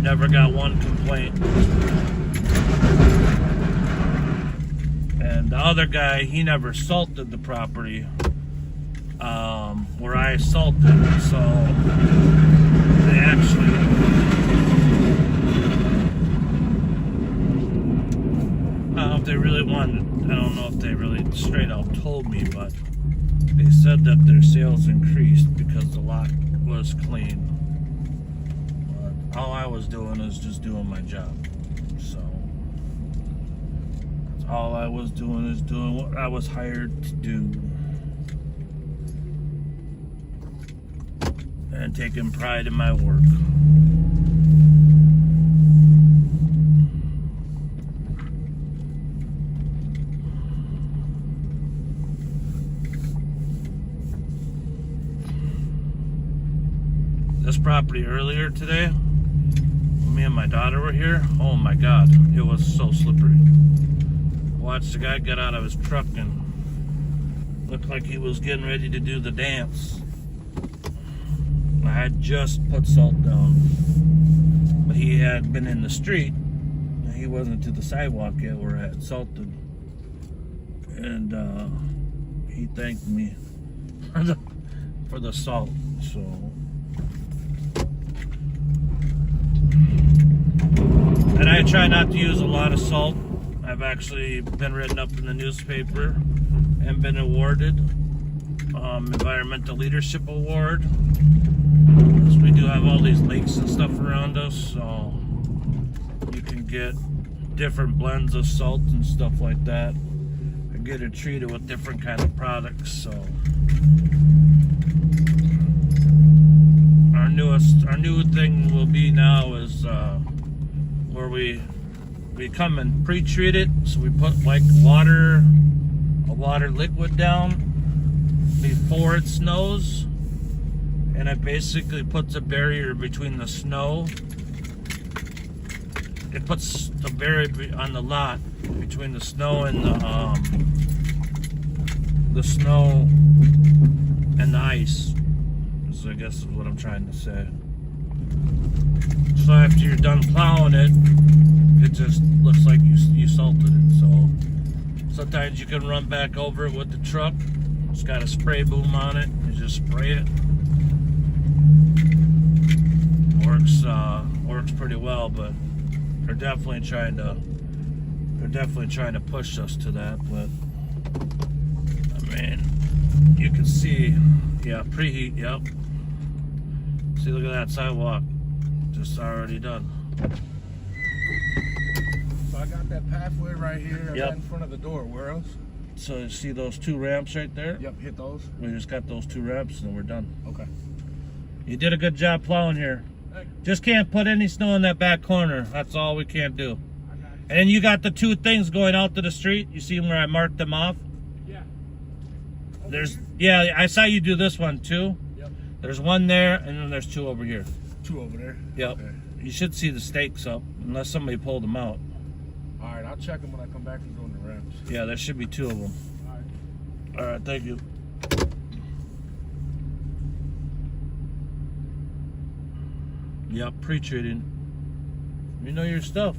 never got one complaint. And the other guy, he never salted the property where I salted. So they actually I don't know if they really wanted, I don't know if they really straight out told me, but they said that their sales increased because the lot was clean. But all I was doing is just doing my job. So that's all I was doing, is doing what I was hired to do. And taking pride in my work. This property earlier today, when me and my daughter were here, oh my god, it was so slippery. Watched the guy get out of his truck and looked like he was getting ready to do the dance. I had just put salt down, but he had been in the street. He wasn't to the sidewalk yet where I had salted, and he thanked me for the salt. So. And I try not to use a lot of salt. I've actually been written up in the newspaper and been awarded Environmental Leadership Award. Because we do have all these lakes and stuff around us, so you can get different blends of salt and stuff like that. I get it treated with different kind of products. So our new thing will be now is where we come and pre-treat it. So we put like a water liquid down before it snows, and it basically puts a barrier between the snow. It puts a barrier on the lot between the snow and the snow and the ice. So I guess is what I'm trying to say. So after you're done plowing it, it just looks like you salted it. So sometimes you can run back over it with the truck. It's got a spray boom on it. You just spray it. Works pretty well, but they're definitely trying to push us to that. But I mean, you can see, yeah, preheat. Yep. See, look at that sidewalk. Just already done. So I got that pathway right here Yep. in front of the door. Where else? So you see those 2 ramps right there? Yep, hit those. We just got those 2 ramps and we're done. Okay. You did a good job plowing here. Just can't put any snow in that back corner. That's all we can't do. And then you got the 2 things going out to the street. You see where I marked them off? Yeah. Yeah, I saw you do this one too. Yep. There's 1 there, and then there's 2 over here. 2 over there? Yep. Okay. You should see the stakes up, unless somebody pulled them out. All right, I'll check them when I come back from doing the ramps. Yeah, there should be 2 of them. All right. All right, thank you. Yep, pre-treating. You know your stuff.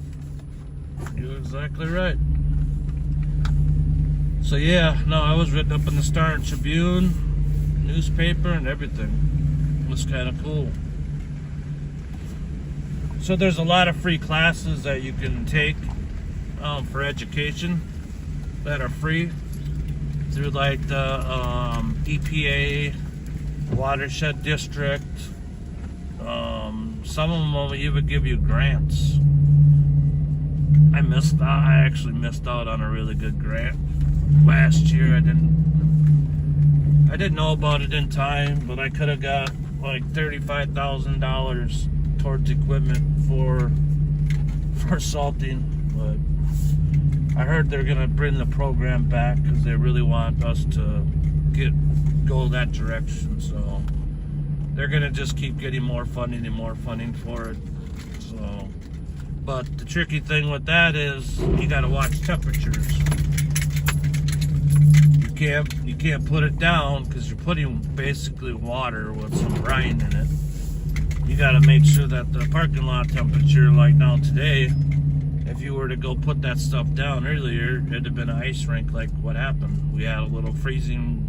You're exactly right. So yeah, no, I was written up in the Star and Tribune, newspaper, and everything. It was kind of cool. So there's a lot of free classes that you can take for education that are free through like the EPA, Watershed District. Some of them will even give you grants. I actually missed out on a really good grant last year. I didn't know about it in time, but I could have got like $35,000 towards equipment for salting. But I heard they're gonna bring the program back because they really want us to go that direction. So they're gonna just keep getting more funding and more funding for it. So, but the tricky thing with that is you gotta watch temperatures. You can't put it down because you're putting basically water with some brine in it. You gotta make sure that the parking lot temperature, like now today, if you were to go put that stuff down earlier, it'd have been an ice rink like what happened. We had a little freezing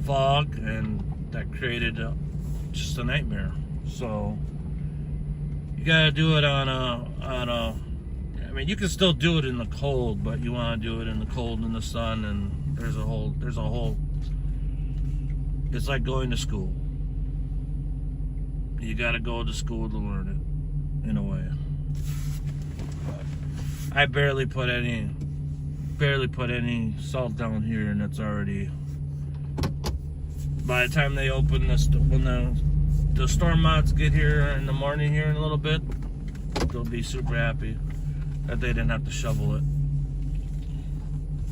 fog and that created just a nightmare. So you gotta do it I mean, you can still do it in the cold, but you want to do it in the cold in the sun, and there's a whole it's like going to school. You gotta go to school to learn it, in a way. But I barely put any salt down here, and it's already, by the time they open this, when the storm mods get here in the morning here in a little bit, they'll be super happy that they didn't have to shovel it.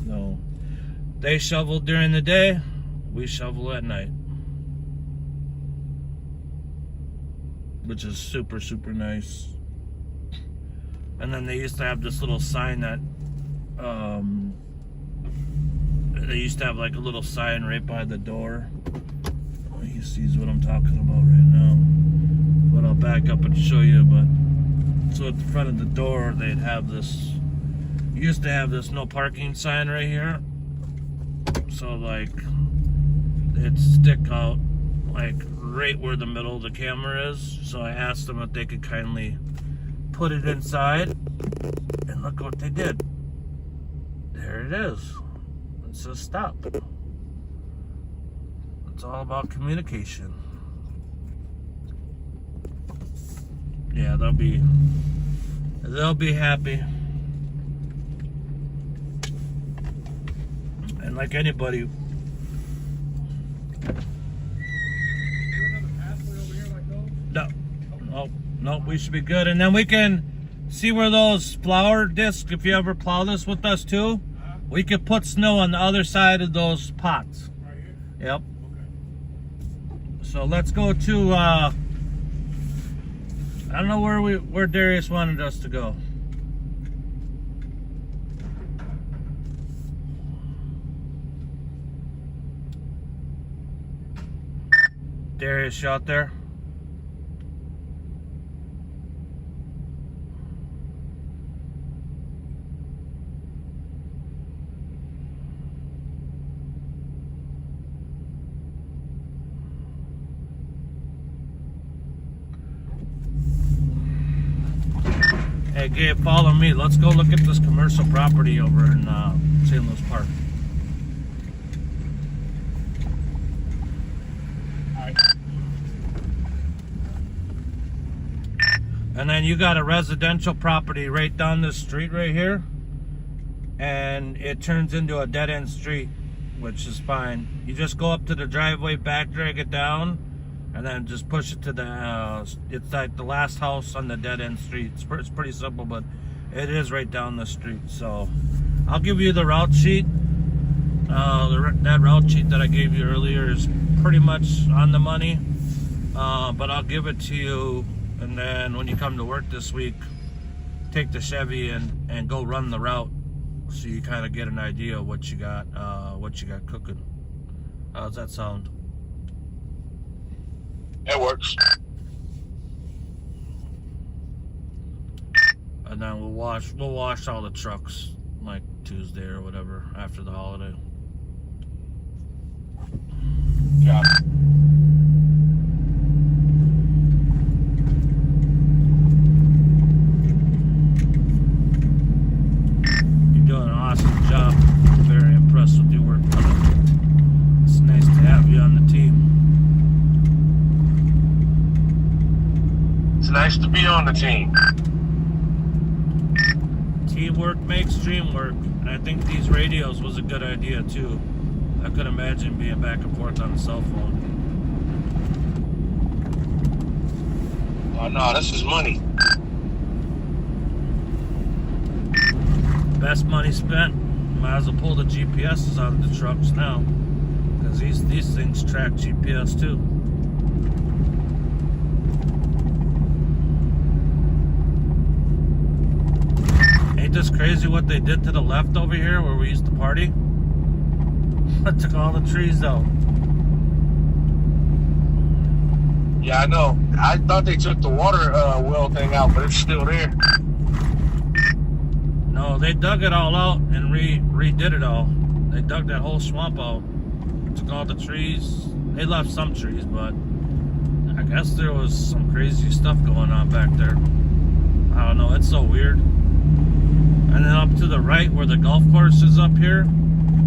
No, they shoveled during the day, we shovel at night, which is super, super nice. And then they used to have this little sign that they used to have like a little sign right by the door. He sees what I'm talking about right now, but I'll back up and show you. But so at the front of the door, they'd have this, used to have this no parking sign right here. So like it'd stick out like right where the middle of the camera is. So I asked them if they could kindly put it inside, and look what they did. There it is. It says stop. It's all about communication. Yeah, they'll be happy. And like anybody, no, we should be good. And then we can see where those flower discs, if you ever plow this with us too, we could put snow on the other side of those pots. Right here? Yep. Okay. So let's go to, I don't know where Darius wanted us to go. Darius, you out there? Hey Gabe, follow me. Let's go look at this commercial property over in St. Louis Park. And then you got a residential property right down this street right here. and it turns into a dead-end street, which is fine. You just go up to the driveway, back drag it down, and then just push it to the, it's like the last house on the dead-end street. It's pretty simple, but it is right down the street. So I'll give you the route sheet. That route sheet that I gave you earlier is pretty much on the money, but I'll give it to you, and then when you come to work this week, take the Chevy and go run the route, so you kind of get an idea of what you got cooking. How's that sound? It works. And then we'll wash all the trucks like Tuesday or whatever after the holiday. Got it. You're doing an awesome job. Very impressed with your work, brother. It's nice to have you on the team. It's nice to be on the team. Teamwork makes dream work, and I think these radios was a good idea too. I could imagine being back and forth on the cell phone. Oh no, this is money. Best money spent. Might as well pull the GPSs out of the trucks now, because these things track GPS too. Ain't this crazy what they did to the left over here where we used to party? I took all the trees out. Yeah, I know. I thought they took the water well thing out, but it's still there. No, they dug it all out and redid it all. They dug that whole swamp out. Took all the trees. They left some trees, but I guess there was some crazy stuff going on back there. I don't know, it's so weird. And then up to the right where the golf course is up here,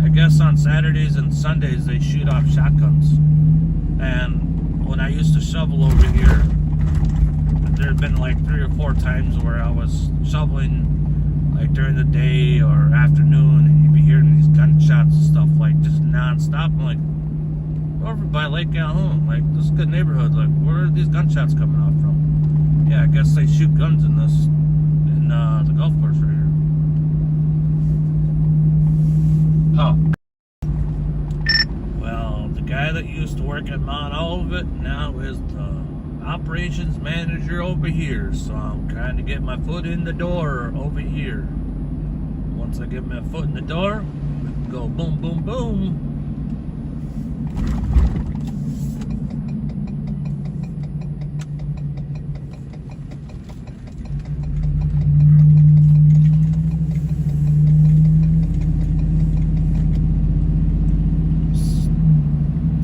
I guess on Saturdays and Sundays they shoot off shotguns. And when I used to shovel over here, there had been like 3 or 4 times where I was shoveling like during the day or afternoon, and you'd be hearing these gunshots and stuff like just non-stop. I'm like, over by Lake Calhoun, like this is a good neighborhood, like where are these gunshots coming off from? Yeah, I guess they shoot guns in the golf course right here. Oh. Well, the guy that used to work at Mount Olivet now is the operations manager over here, so I'm trying to get my foot in the door over here. Once I get my foot in the door, we can go boom, boom, boom.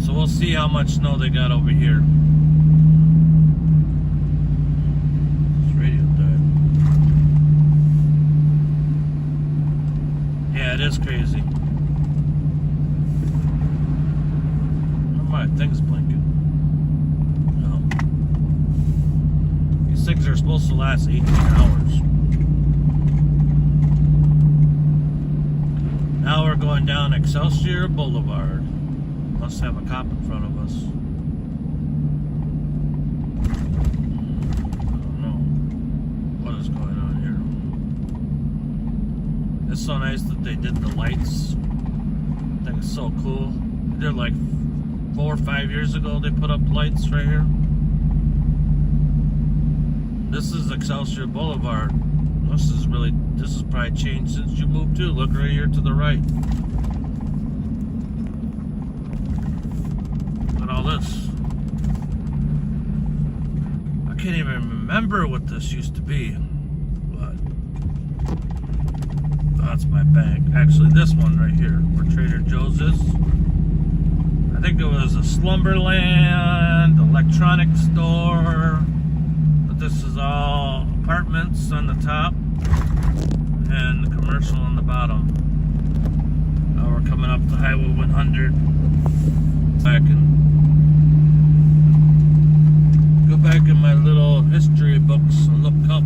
So we'll see how much snow they got over here. It is crazy. My thing's blinking. No. These things are supposed to last 18 hours. Now we're going down Excelsior Boulevard. Must have a cop in front of us. I don't know what is going on here. It's so nice that they did the lights. I think it's so cool. They're like 4 or 5 years ago they put up lights right here. This is Excelsior Boulevard. This is probably changed since you moved too. Look right here to the right. Look at all this. I can't even remember what this used to be. But that's my bank. Actually, this one right here, where Trader Joe's is. I think it was a Slumberland, electronics store. But this is all apartments on the top and the commercial on the bottom. Now we're coming up to Highway 100. Go back in my little history books and look up.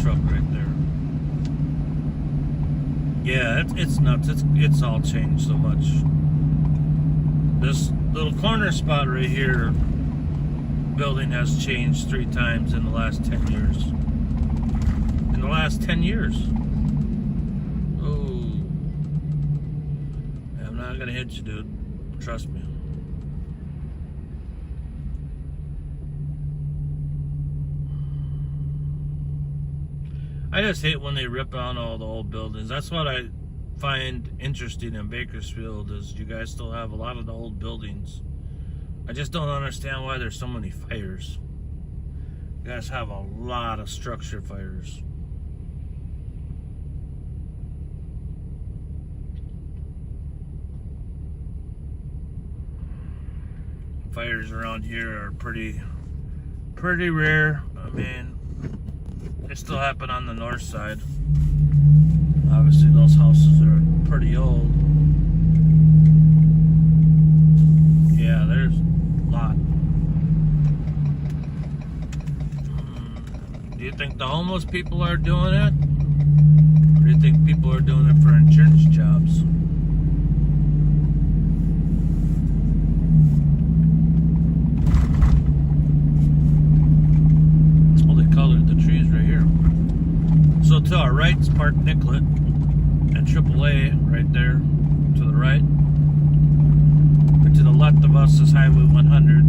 truck right there. Yeah, it's nuts. It's all changed so much. This little corner spot right here, building has changed 3 times in the last 10 years. In the last 10 years. Oh. I'm not gonna hit you, dude. Trust me. I just hate when they rip out all the old buildings. That's what I find interesting in Bakersfield, is you guys still have a lot of the old buildings. I just don't understand why there's so many fires. You guys have a lot of structure fires. Fires around here are pretty rare. I mean, they still happen on the north side. Obviously, those houses are pretty old. Yeah, there's a lot. Do you think the homeless people are doing it? Or do you think people are doing it for insurance jobs? Oh, they colored the trees right here. So to our right is Park Nicollet and AAA right there to the right. And to the left of us is Highway 100.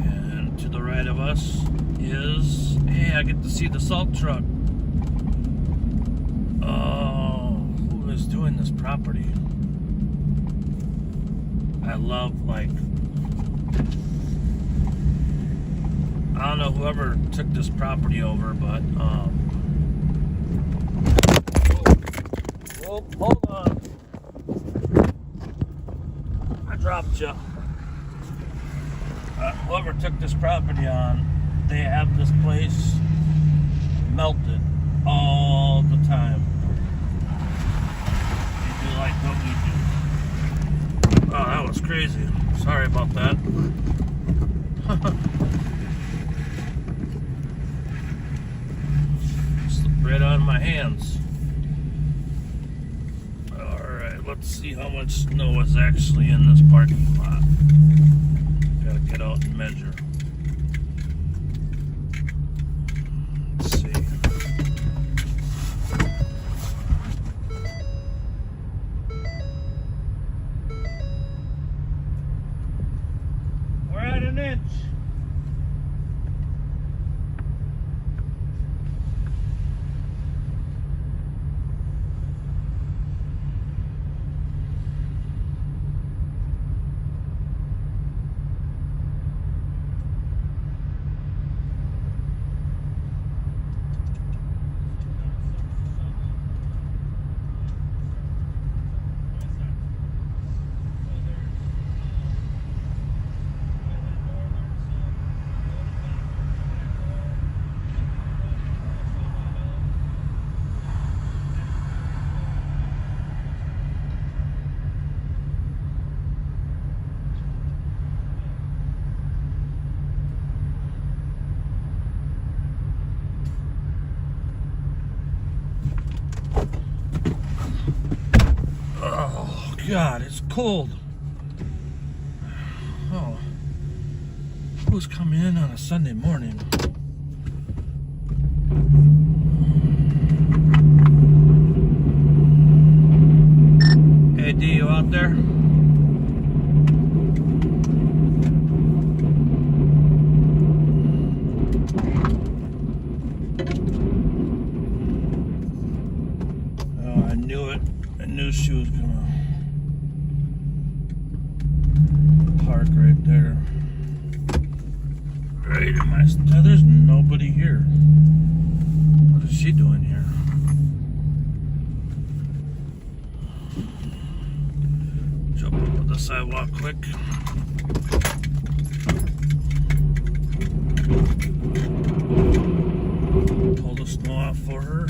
And to the right of us is, hey, I get to see the salt truck. Oh, who is doing this property? I love, like, I don't know whoever took this property over, but oh, hold on. I dropped you. Whoever took this property on, they have this place melted all the time. They do like what we do. Oh, that was crazy. Sorry about that. Right on my hands. Alright, let's see how much snow is actually in this parking lot. Gotta get out and measure. Let's see. We're at an inch. God, it's cold. Oh, who's coming in on a Sunday morning? Hey, D, you out there? Oh, I knew it. I knew she was gonna park right there. Right in my... Now, there's nobody here. What is she doing here? Jump up the sidewalk quick. Pull the snow off for her.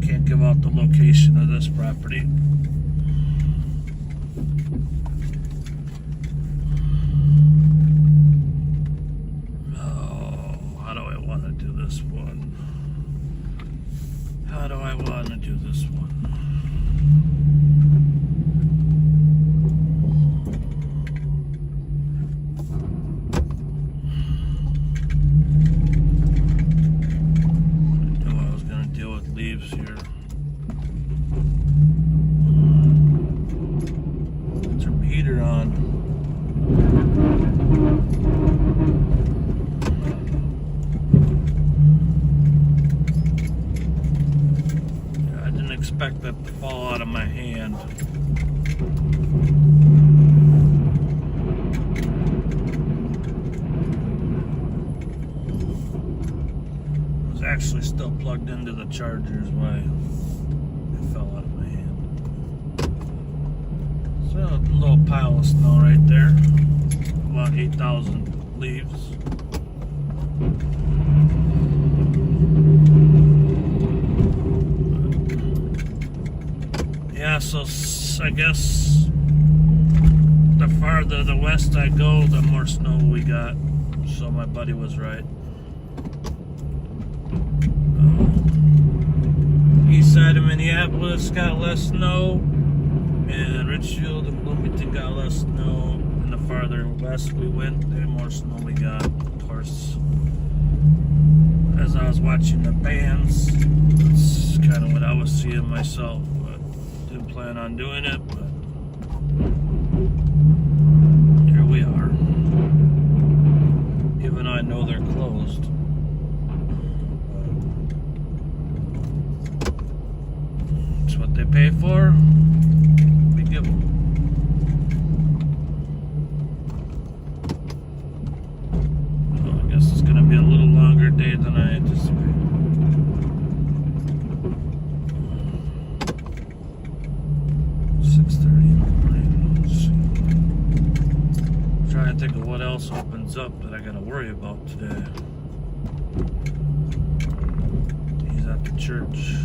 Can't give out the location of this property. I want to do this one. I knew I was going to deal with leaves here. Turn the heater on. Expect that to fall out of my hand. It was actually still plugged into the chargers why it fell out of my hand. So a little pile of snow right there. About 8,000 leaves. Yeah, so I guess the farther the west I go, the more snow we got. So my buddy was right. East side of Minneapolis got less snow, and Richfield and Bloomington got less snow. And the farther west we went, the more snow we got. Of course, as I was watching the bands, that's kind of what I was seeing myself. Didn't plan on doing it, but here we are. Even though I know they're closed. It's what they pay for. We give them. So I guess it's going to be a little longer day than I anticipated. Think of what else opens up that I gotta worry about today. He's at the church.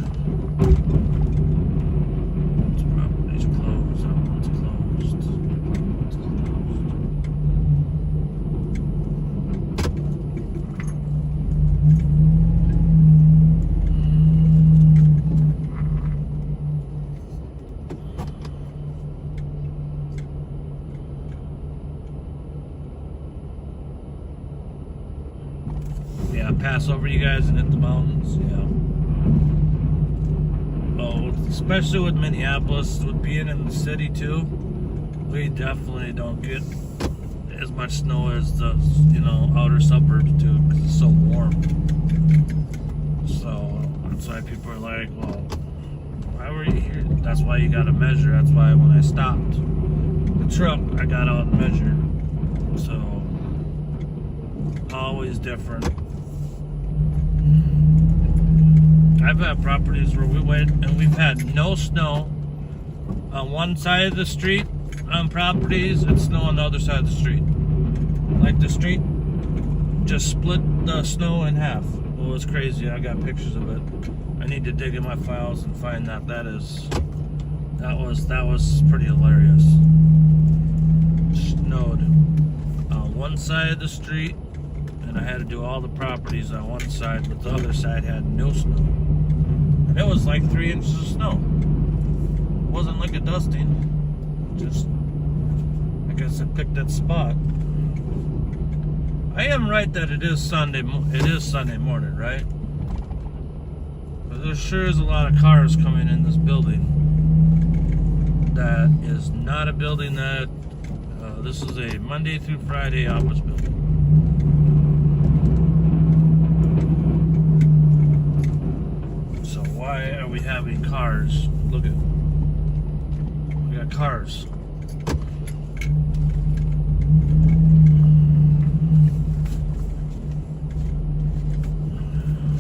This property's closed. That one's closed. It's closed. Yeah, pass over you guys and hit the mountains. Yeah. Oh, especially with Minneapolis, with being in the city too, we definitely don't get as much snow as the outer suburbs do because it's so warm. So that's why people are like, well, why were you here? That's why you got to measure. That's why when I stopped the truck, I got out and measured. So always different. I've had properties where we went and we've had no snow on one side of the street on properties and snow on the other side of the street. Like the street just split the snow in half. It was crazy. I got pictures of it. I need to dig in my files and find that. That was pretty hilarious. Snowed on one side of the street, and I had to do all the properties on one side, but the other side had no snow. And it was like 3 inches of snow. It wasn't like a dusting. Just, I guess I picked that spot. I am right that it is Sunday morning, right? But there sure is a lot of cars coming in this building. That is not a building that, this is a Monday through Friday office building. Why are we having cars? Look at, we got cars.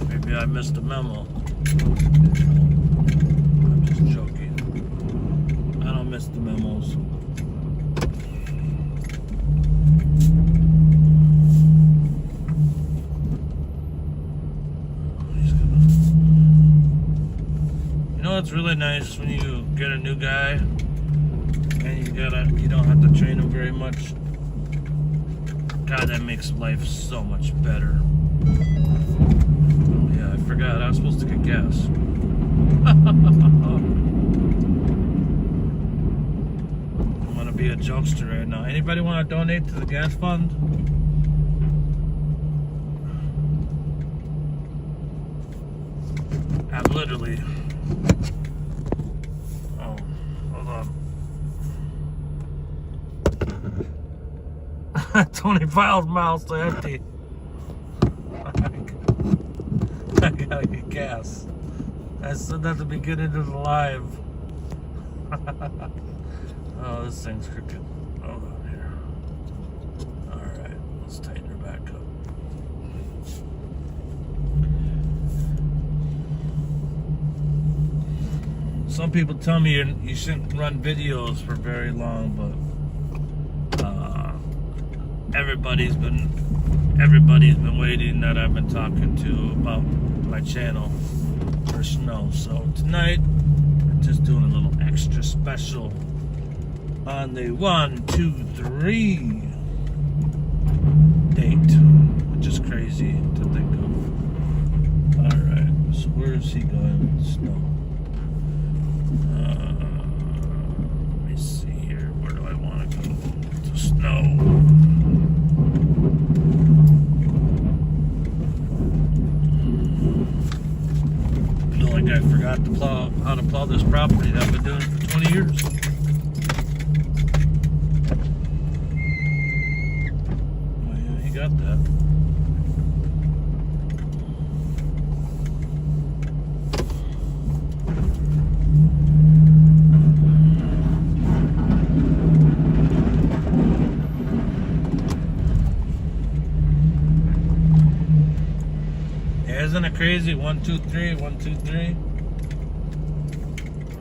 Maybe I missed a memo. I'm just joking. I don't miss the memos. It's really nice when you get a new guy and you don't have to train him very much. God, that makes life so much better. Oh, yeah, I forgot I was supposed to get gas. I'm gonna be a jokester right now. Anybody want to donate to the gas fund? I'm literally. Oh, hold on. 25 miles to empty. I gotta get gas. I said that at the beginning of the live. Oh, this thing's crooked. Hold on here. Alright, let's tighten her back up. Some people tell me you shouldn't run videos for very long, but everybody's been waiting that I've been talking to about my channel for snow. So tonight, I'm just doing a little extra special on the 1, 2, 3 date, which is crazy to think of. Alright, so where is he going with the snow? Let me see here. Where do I want to go to snow? I feel like I forgot to how to plow this property that I've been doing for 20 years. Oh yeah, he got that. Isn't it crazy? 1, 2, 3, 1, 2, 3.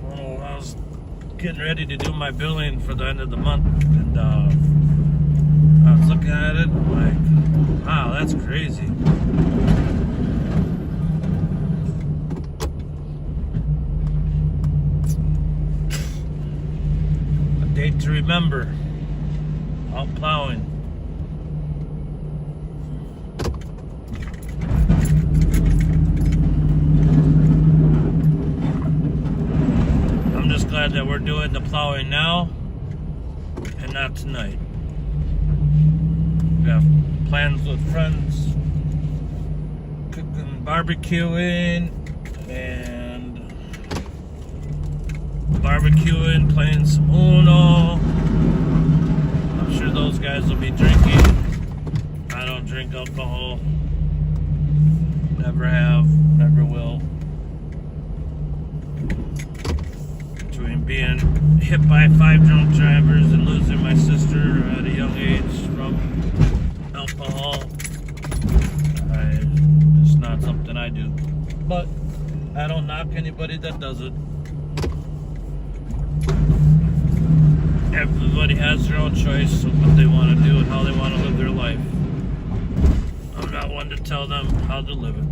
Well, I was getting ready to do my billing for the end of the month, and I was looking at it like, wow, that's crazy. A date to remember. Out plowing. Glad that we're doing the plowing now and not tonight. We have plans with friends, cooking, barbecuing, playing some Uno. I'm sure those guys will be drinking. I don't drink alcohol. Never have, never will. Between being hit by 5 drunk drivers and losing my sister at a young age from alcohol, it's not something I do. But I don't knock anybody that does it. Everybody has their own choice of what they want to do and how they want to live their life. I'm not one to tell them how to live it.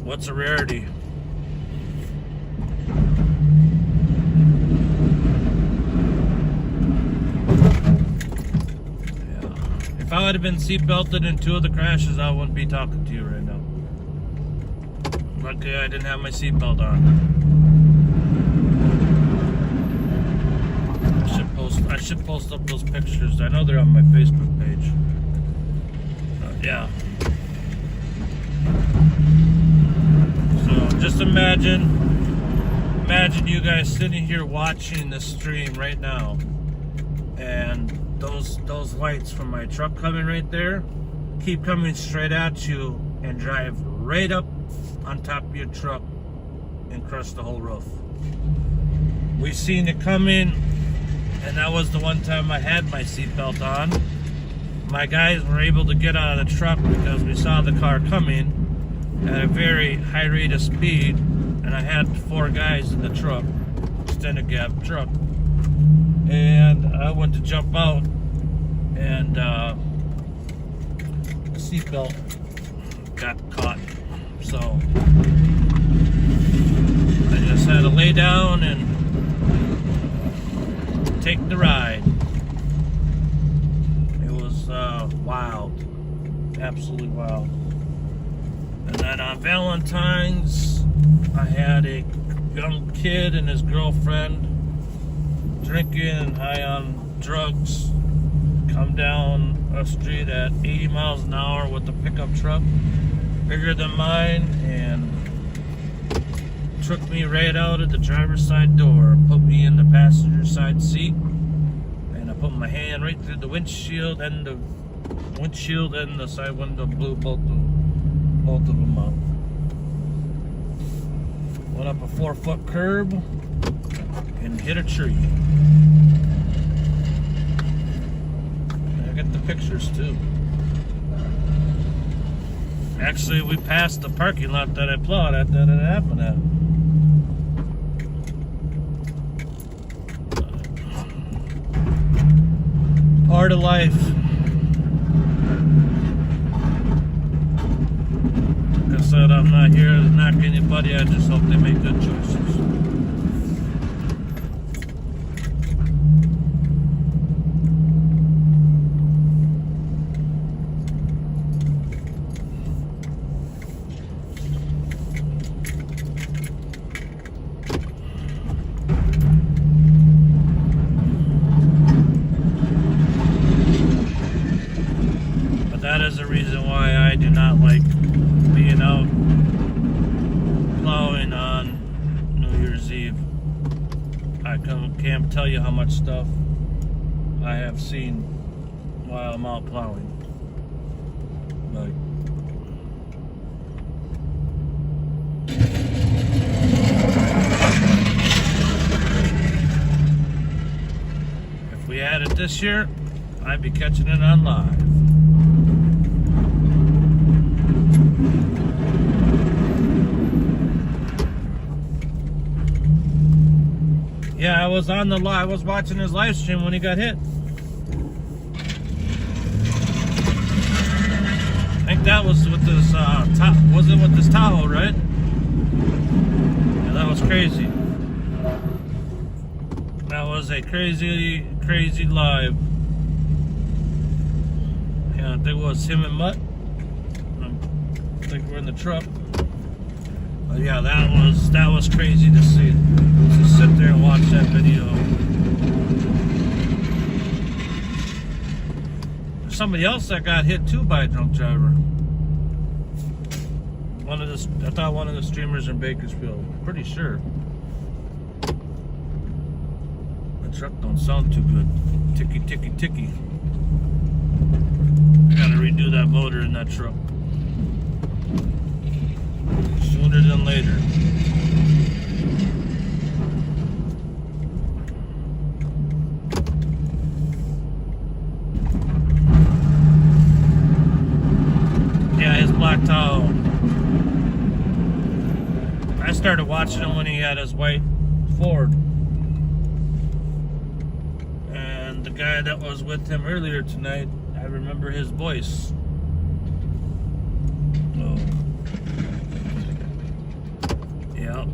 What's a rarity? Yeah. If I would have been seatbelted in 2 of the crashes, I wouldn't be talking to you right now. Luckily, I didn't have my seatbelt on. I should post up those pictures. I know they're on my Facebook page. Yeah. So just imagine you guys sitting here watching this stream right now, and those lights from my truck coming right there keep coming straight at you and drive right up on top of your truck and crush the whole roof. We seen it coming, and that was the one time I had my seatbelt on. My guys were able to get out of the truck because we saw the car coming at a very high rate of speed, and I had 4 guys in the truck, extended cab truck, and I went to jump out, and the seatbelt got caught. So down and take the ride. It was wild, absolutely wild. And then on Valentine's, I had a young kid and his girlfriend drinking and high on drugs come down a street at 80 miles an hour with a pickup truck bigger than mine and took me right out of the driver's side door, put me in the passenger side seat, and I put my hand right through the windshield and the side window, blew both of them up. Went up a 4-foot curb and hit a tree. I got the pictures too. Actually, we passed the parking lot that I plowed at that it happened at. Part of life. Like I said, I'm not here to knock anybody. I just hope they make good choices. That is the reason why I do not like being out plowing on New Year's Eve. I can't tell you how much stuff I have seen while I'm out plowing. If we had it this year, I'd be catching it on live. Yeah, I was on the live. I was watching his live stream when he got hit. I think that was with this was it with this Tahoe, right? Yeah, that was crazy. That was a crazy, crazy live. Yeah, I think it was him and Mutt. I think we're in the truck. But yeah, that was crazy to see. To sit there and watch that video. There's somebody else that got hit too by a drunk driver. I thought one of the streamers in Bakersfield. Pretty sure. The truck don't sound too good. Ticky, ticky, ticky. I gotta redo that motor in that truck. Sooner than later. Yeah, his black Tahoe. I started watching him when he had his white Ford. And the guy that was with him earlier tonight, I remember his voice. Oh. Yep.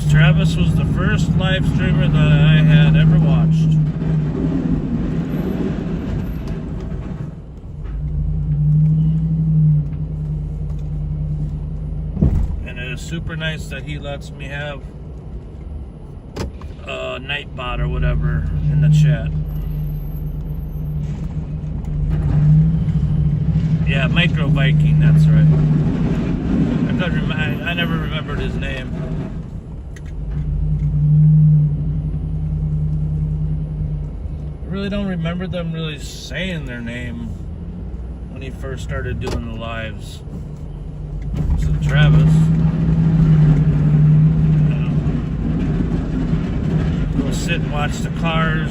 Travis was the first live streamer that I had ever watched. And it is super nice that he lets me have a Nightbot or whatever in the chat. Yeah, Micro Viking, that's right. I never remembered his name. I really don't remember them really saying their name when he first started doing the lives. So Travis. We'll sit and watch the car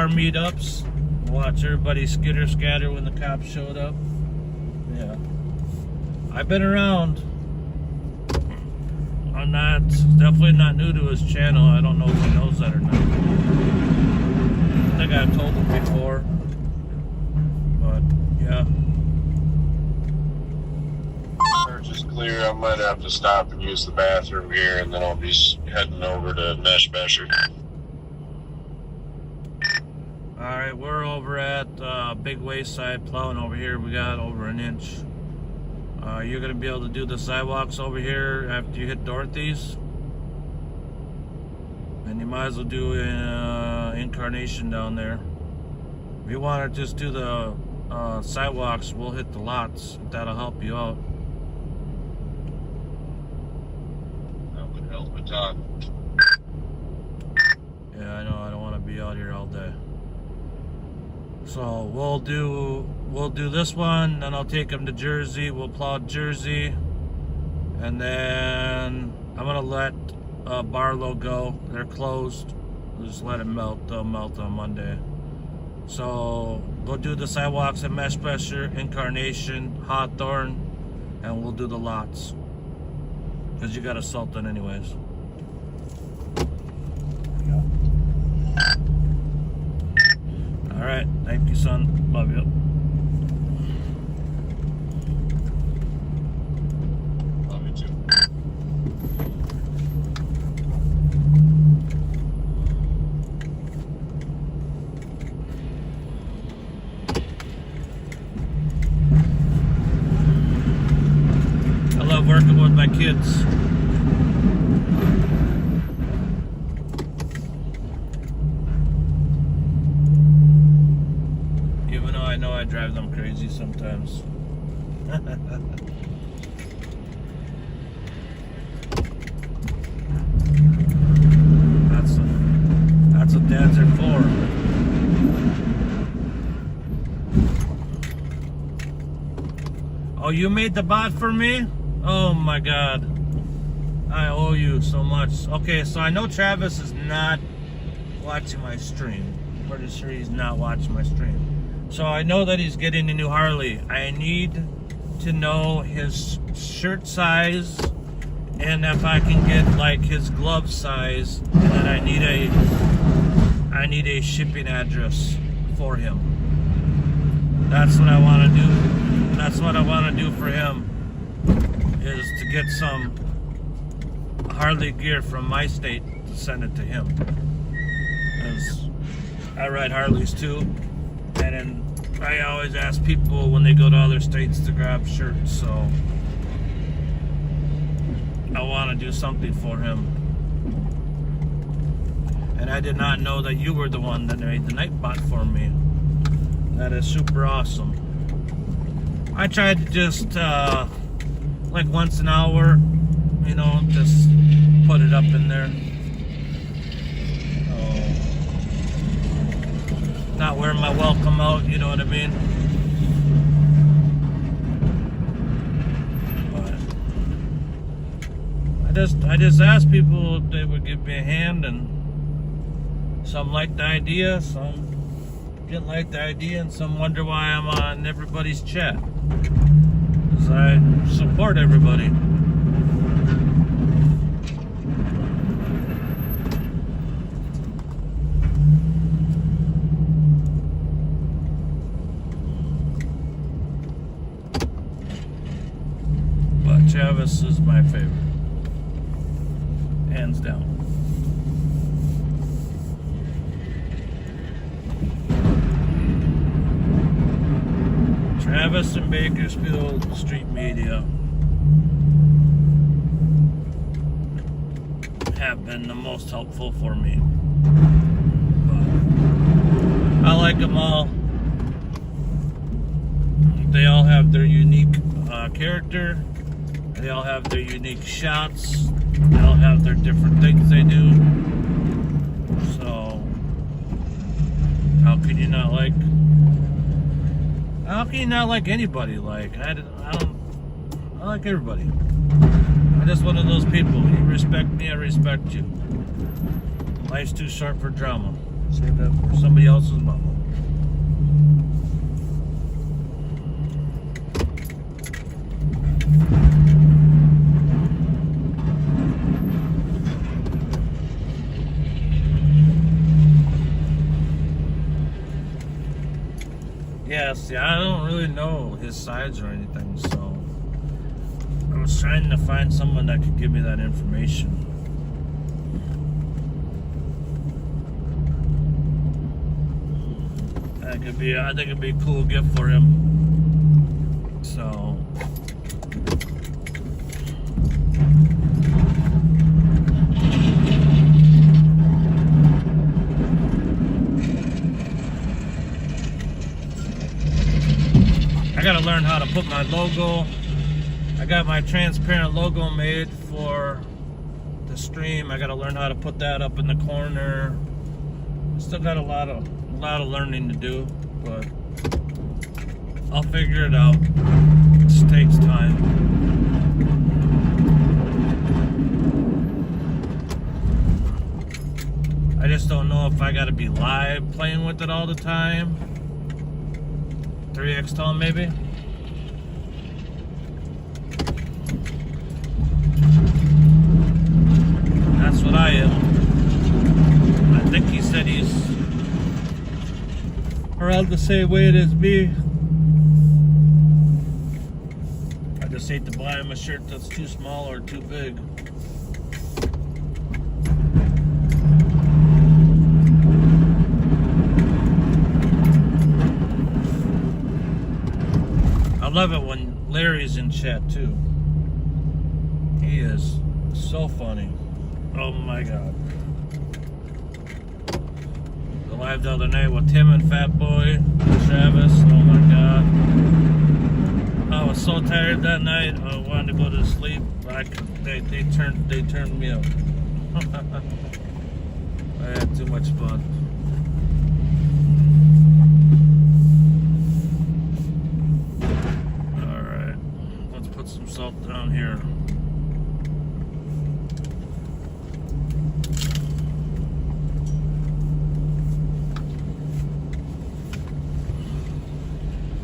meetups. Watch everybody skitter scatter when the cops showed up. Yeah. I've been around. I'm definitely not new to his channel. I don't know if he knows that or not. I think I've told him before. But, yeah. Just clear. I might have to stop and use the bathroom here, and then I'll be heading over to Neshbesher. Alright, we're over at Big Wayside Plowing over here. We got over an inch. You're going to be able to do the sidewalks over here after you hit Dorothy's. And you might as well do Incarnation down there. If you want to just do the sidewalks, we'll hit the lots. That'll help you out. That would help a ton. Yeah, I know. I don't want to be out here all day. So we'll do this one, then I'll take them to Jersey. We'll plow Jersey, and then I'm gonna let Barlow go. They're closed. We'll just let it melt. They'll melt on Monday. So go do the sidewalks at Neshbesher, Incarnation, Hawthorne, and we'll do the lots. Because you got a Sultan anyways. Alright, thank you, son. Love you. Love you too. I love working with my kids. Even though I know I drive them crazy sometimes. That's what dads are for. Oh, you made the bot for me? Oh my God. I owe you so much. Okay, so I know Travis is not watching my stream. I'm pretty sure he's not watching my stream. So I know that he's getting a new Harley. I need to know his shirt size and if I can get like his glove size, and then I need a shipping address for him. That's what I want to do. That's what I want to do for him, is to get some Harley gear from my state to send it to him. Because I ride Harleys too, and then I always ask people when they go to other states to grab shirts, so I want to do something for him. And I did not know that you were the one that made the Nightbot for me. That is super awesome. I tried to just like once an hour, you know, just put it up in there. Not wearing my welcome out, you know what I mean? But I just asked people if they would give me a hand, and some liked the idea, some didn't like the idea, and some wonder why I'm on everybody's chat. Because I support everybody. But Travis is my favorite. Hands down. Travis and Bakersfield Street Media have been the most helpful for me. But I like them all. They all have their unique character. They all have their unique shots. They all have their different things they do. So, how can you not like? How can you not like anybody? Like I like everybody. I'm just one of those people. You respect me, I respect you. Life's too short for drama. Save that for somebody else's mama. Yeah, see, I don't really know his sides or anything, so I I was trying to find someone that could give me that information. I think it'd be a cool gift for him. So I gotta learn how to put my logo. I got my transparent logo made for the stream. I gotta learn how to put that up in the corner. Still got a lot of learning to do, but I'll figure it out. This takes time. I just don't know if I gotta be live playing with it all the time. 3x tall maybe. That's what I am. I think he said he's around the same weight as me. I just hate to buy him a shirt that's too small or too big. I love it when Larry's in chat too. He is so funny. Oh my god. The live the other night with Tim and Fat Boy, Travis. Oh my god. I was so tired that night. I wanted to go to sleep. They turned me up. I had too much fun. Alright. Let's put some salt down here.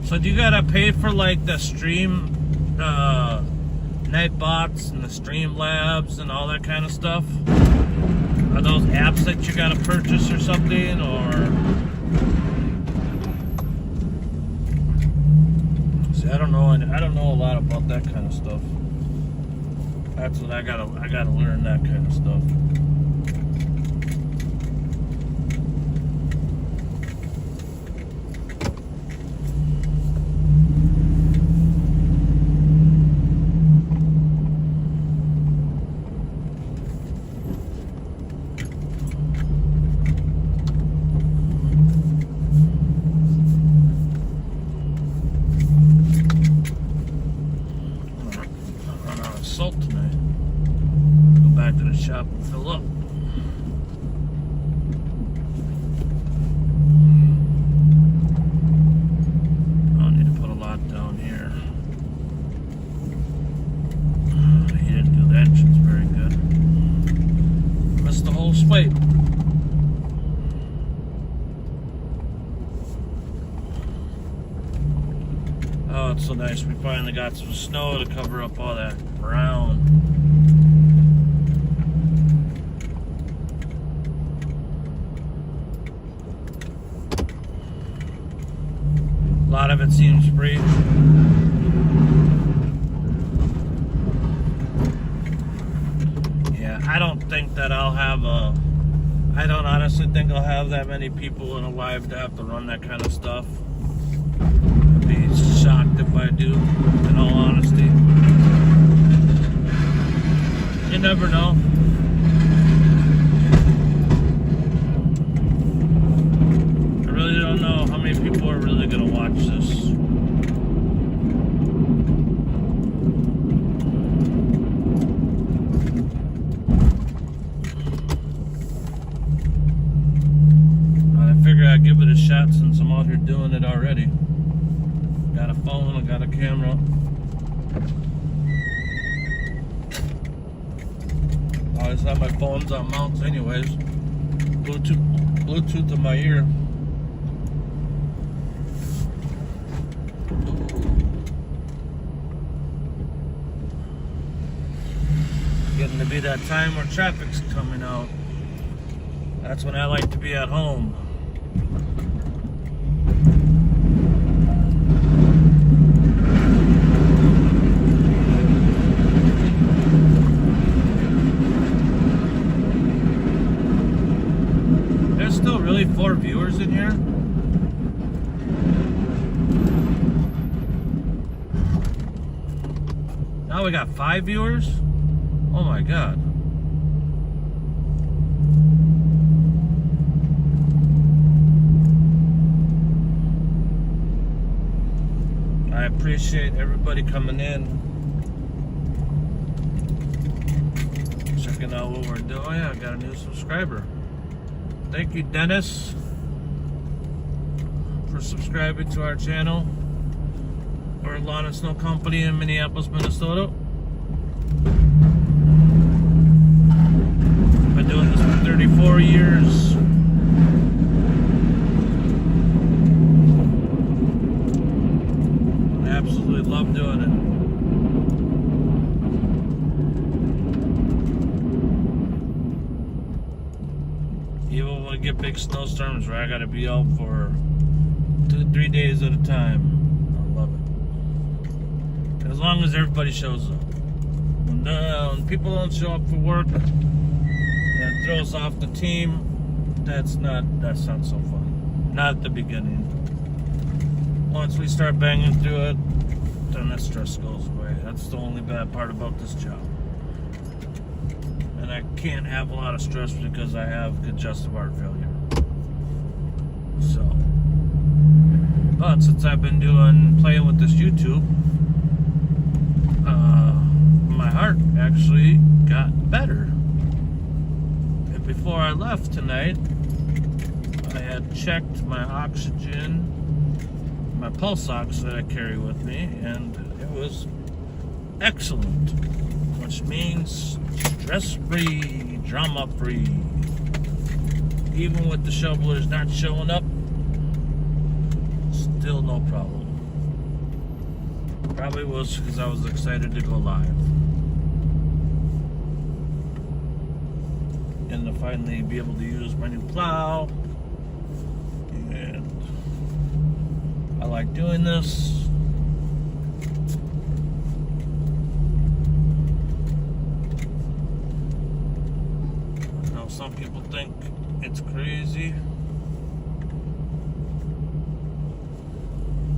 So do you gotta pay for like the stream Nightbots and the Streamlabs and all that kind of stuff? Are those apps that you gotta purchase or something, or? See, I don't know a lot about that kind of stuff. That's what I gotta learn, that kind of stuff. Shop and fill up. I'll need to put a lot down here. He didn't do the entrance very good. Missed the whole swipe. Oh, it's so nice. We finally got some snow to cover up all that brown. A lot of it seems free. Yeah, I don't think that I don't honestly think I'll have that many people in a live to have to run that kind of stuff. I'd be shocked if I do, in all honesty. You never know. I really don't know how many people are really going to watch this. I figure I'd give it a shot since I'm out here doing it already. Got a phone, I got a camera. I always have my phones on mounts anyways. Bluetooth in my ear. Getting to be that time where traffic's coming out. That's when I like to be at home. we got 5 viewers? Oh my God. I appreciate everybody coming in, checking out what we're doing. Oh yeah, I got a new subscriber. Thank you, Dennis, for subscribing to our channel. We're a lawn and snow company in Minneapolis, Minnesota. Been doing this for 34 years. I absolutely love doing it. Even when we get big snowstorms where I gotta be out for 2-3 days at a time. I love it. As long as everybody shows up. When people don't show up for work, that throws off the team. That's not so fun. Not at the beginning. Once we start banging through it, then that stress goes away. That's the only bad part about this job. And I can't have a lot of stress because I have congestive heart failure. So, but since I've been playing with this YouTube, my heart actually got better. And before I left tonight, I had checked my oxygen, my pulse ox that I carry with me, and it was excellent, which means stress-free, drama-free. Even with the shovelers not showing up, still no problem. Probably was because I was excited to go live. And to finally be able to use my new plow. And I like doing this. I know some people think it's crazy,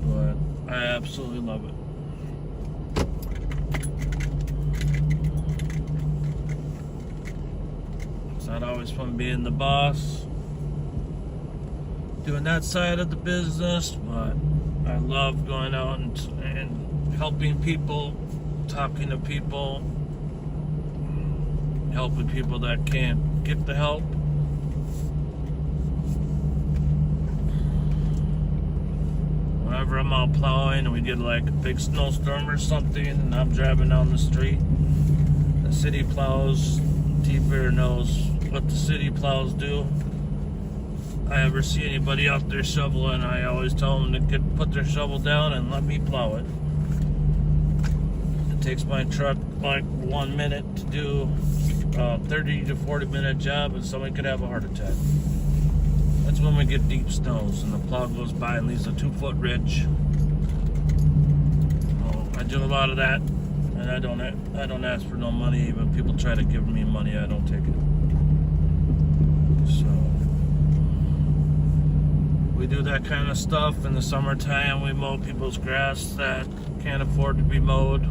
but I absolutely love it. It's not always fun being the boss, doing that side of the business, but I love going out and helping people, talking to people, helping people that can't get the help. Whenever I'm out plowing and we get like a big snowstorm or something and I'm driving down the street, the city plows, T-Bear knows what the city plows do. I ever see anybody out there shoveling, I always tell them to put their shovel down and let me plow it. It takes my truck like 1 minute to do a 30 to 40 minute job, and somebody could have a heart attack. That's when we get deep snows and the plow goes by and leaves a 2-foot ridge. I do a lot of that, and I don't ask for no money. Even people try to give me money, I don't take it. So we do that kind of stuff in the summertime. We mow people's grass that can't afford to be mowed.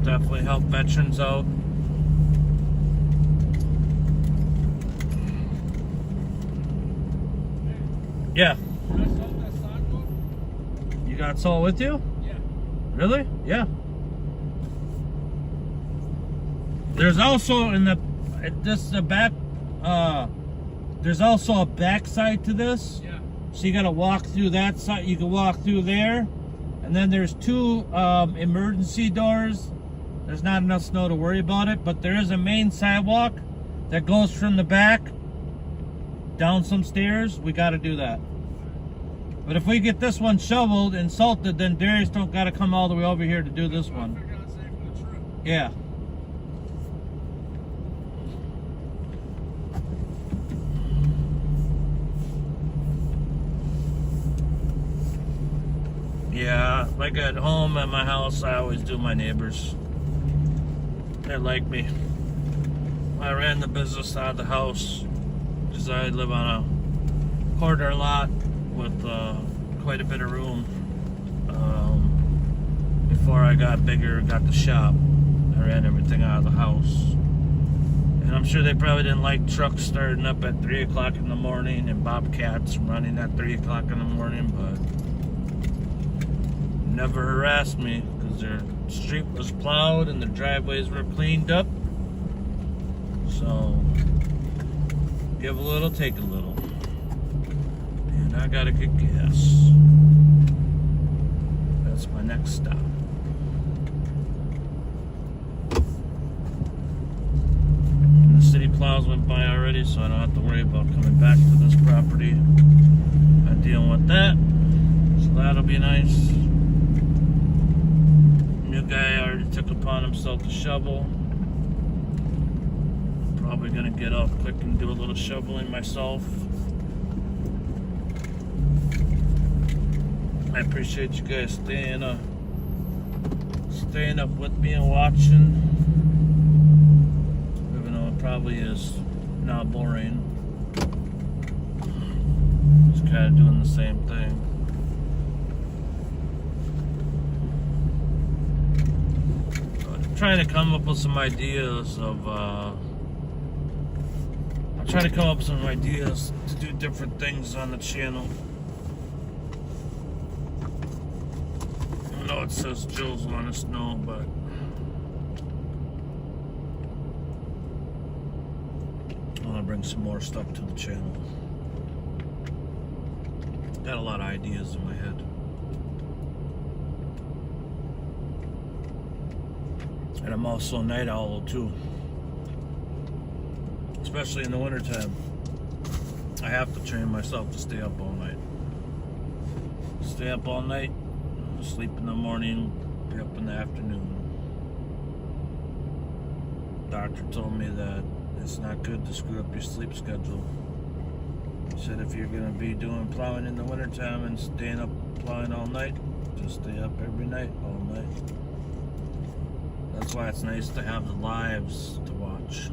Definitely help veterans out. Yeah. You got salt with you? Yeah. Really? Yeah. There's also the back, there's also a back side to this. Yeah. So you gotta walk through that side. You can walk through there. And then there's 2 emergency doors. There's not enough snow to worry about it, but there is a main sidewalk that goes from the back down some stairs. We gotta do that. But if we get this one shoveled and salted, then Darius don't gotta come all the way over here to do this one. Yeah. Yeah, like at home at my house, I always do my neighbors. They like me. I ran the business out of the house because I live on a corner lot with quite a bit of room. before I got bigger, got the shop, I ran everything out of the house. And I'm sure they probably didn't like trucks starting up at 3 o'clock in the morning and bobcats running at 3 o'clock in the morning, but never harassed me because their street was plowed and the driveways were cleaned up. So, give a little, take a little. And I gotta get gas. That's my next stop. City plows went by already, so I don't have to worry about coming back to this property and dealing with that. So that'll be nice. New guy already took upon himself to shovel. Probably gonna get up quick and do a little shoveling myself. I appreciate you guys staying up with me and watching. Probably is not boring. Just kind of doing the same thing. But I'm trying to come up with some ideas of to do different things on the channel. I know it says Joe's Want Us Know, but bring some more stuff to the channel. Got a lot of ideas in my head. And I'm also a night owl too. Especially in the wintertime. I have to train myself to stay up all night. Stay up all night, sleep in the morning, be up in the afternoon. Doctor told me that it's not good to screw up your sleep schedule. He said if you're going to be doing plowing in the wintertime and staying up plowing all night, just stay up every night, all night. That's why it's nice to have the lives to watch.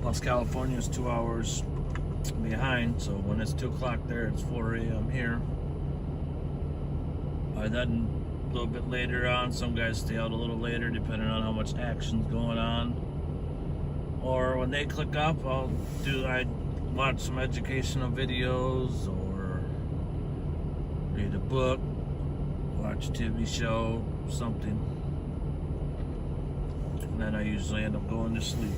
Plus California is 2 hours behind, so when it's 2 o'clock there, it's 4 a.m. here. By then, a little bit later on, some guys stay out a little later depending on how much action's going on. Or when they click up, I watch some educational videos or read a book, watch a TV show, something. And then I usually end up going to sleep.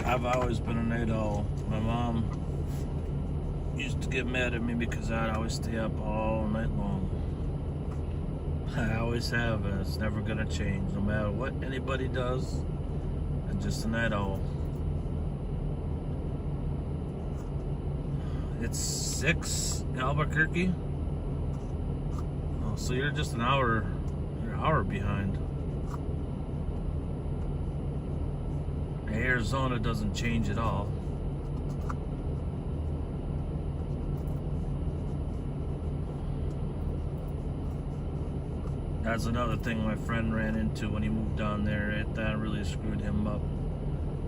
I've always been a night owl. My mom used to get mad at me because I'd always stay up all night long. I always have, and it's never gonna change. No matter what anybody does, I'm just a night owl. It's 6 in Albuquerque. Oh, so you're just you're an hour behind. Arizona doesn't change at all. That's another thing my friend ran into when he moved down there. That really screwed him up.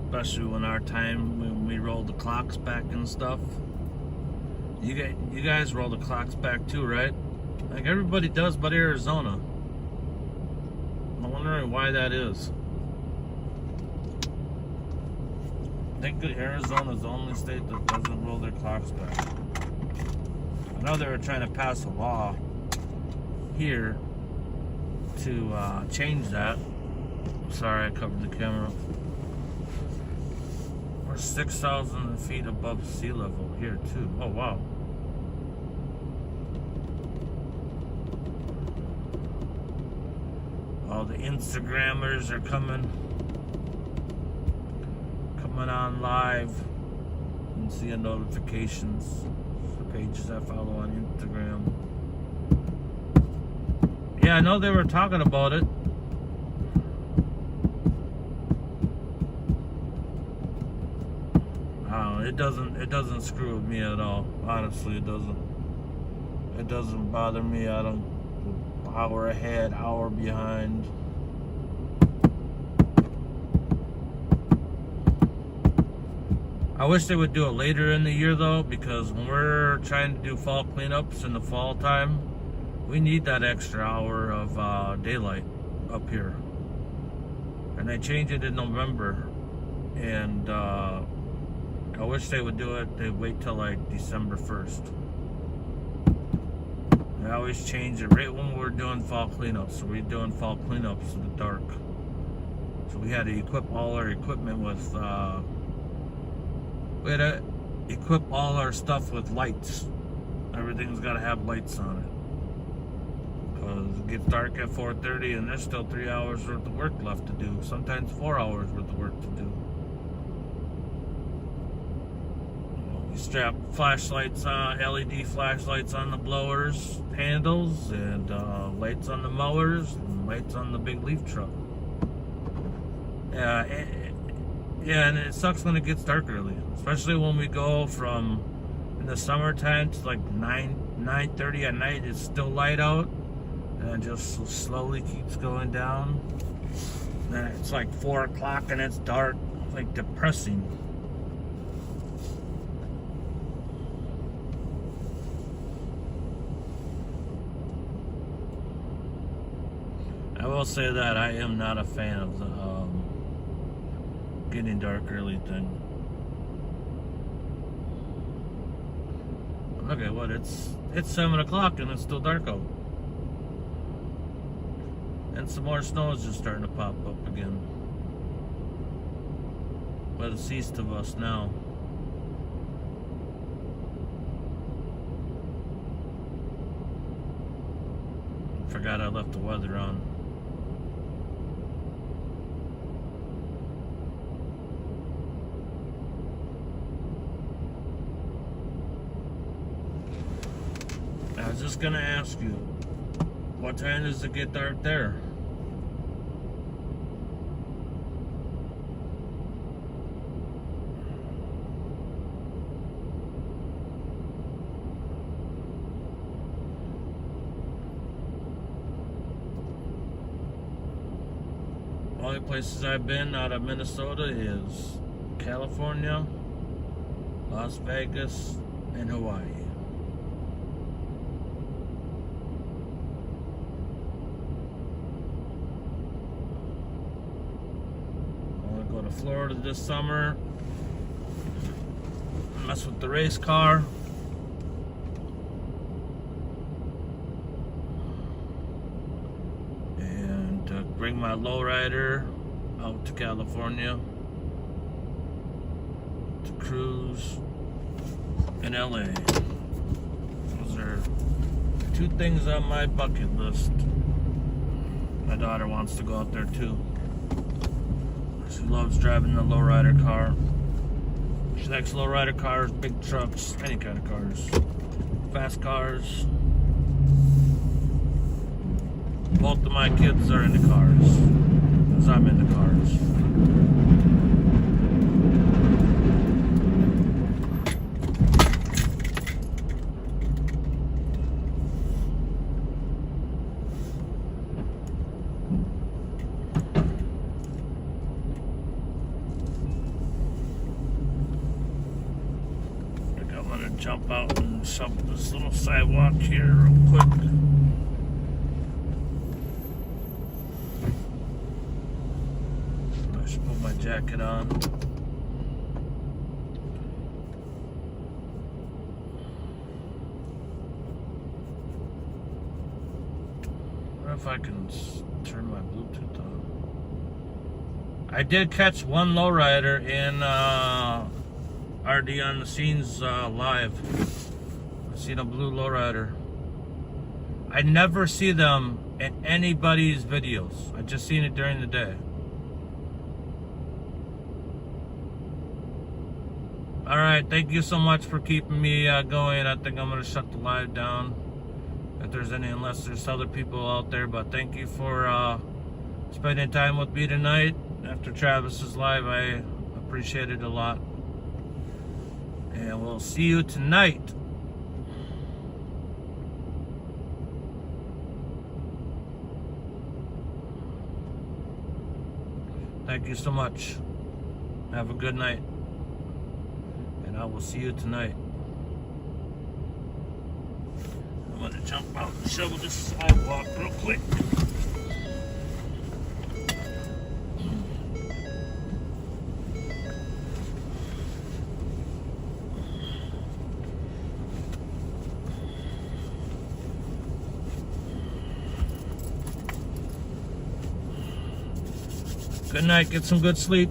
Especially when when we rolled the clocks back and stuff. You guys roll the clocks back too, right? Like everybody does but Arizona. I'm wondering why that is. I think Arizona's the only state that doesn't roll their clocks back. I know they were trying to pass a law here to change that. Sorry, I covered the camera. We're 6,000 feet above sea level here too. Oh wow. All the Instagrammers are coming on live and seeing notifications for pages I follow on Instagram. Yeah, I know they were talking about it. It doesn't screw with me at all. Honestly, it doesn't. It doesn't bother me. I don't hour ahead, hour behind. I wish they would do it later in the year though, because when we're trying to do fall cleanups in the fall time, we need that extra hour of daylight up here. And they change it in November, and I wish they would do it. They wait till like December 1st. They always change it right when we're doing fall cleanups. So we're doing fall cleanups in the dark. So we had to equip all our equipment with. We had to equip all our stuff with lights. Everything's got to have lights on it. Because it gets dark at 4:30 and there's still 3 hours worth of work left to do. Sometimes 4 hours worth of work to do. We strap flashlights on, LED flashlights on the blowers handles, and lights on the mowers, and lights on the big leaf truck. Yeah, and it sucks when it gets dark early, especially when we go from in the summertime to like 9:30 at night. It's still light out, and it just slowly keeps going down. Then it's like 4 o'clock and it's dark. It's like depressing. I will say that I am not a fan of the getting dark early thing. Look at what it's 7 o'clock and it's still dark out. And some more snow is just starting to pop up again. But it's east of us now. Forgot I left the weather on. I was just gonna ask you, what time does it get dark there? Only places I've been out of Minnesota is California, Las Vegas, and Hawaii. To Florida this summer, mess with the race car, and bring my lowrider out to California to cruise in LA. Those are 2 things on my bucket list. My daughter wants to go out there too. She loves driving the lowrider car. She likes lowrider cars, big trucks, any kind of cars. Fast cars. Both of my kids are into cars, because I'm into cars. Jump out and shove this little sidewalk here real quick. I should put my jacket on. I wonder if I can turn my Bluetooth on. I did catch one lowrider in RD on the Scenes live. I seen a blue lowrider. I never see them in anybody's videos. I just seen it during the day. Alright, thank you so much for keeping me going. I think I'm going to shut the live down. If there's any, unless there's other people out there. But thank you for spending time with me tonight. After Travis's live, I appreciate it a lot. And we'll see you tonight. Thank you so much. Have a good night. and I will see you tonight. I'm gonna jump out and shovel this sidewalk real quick. Good night, get some good sleep.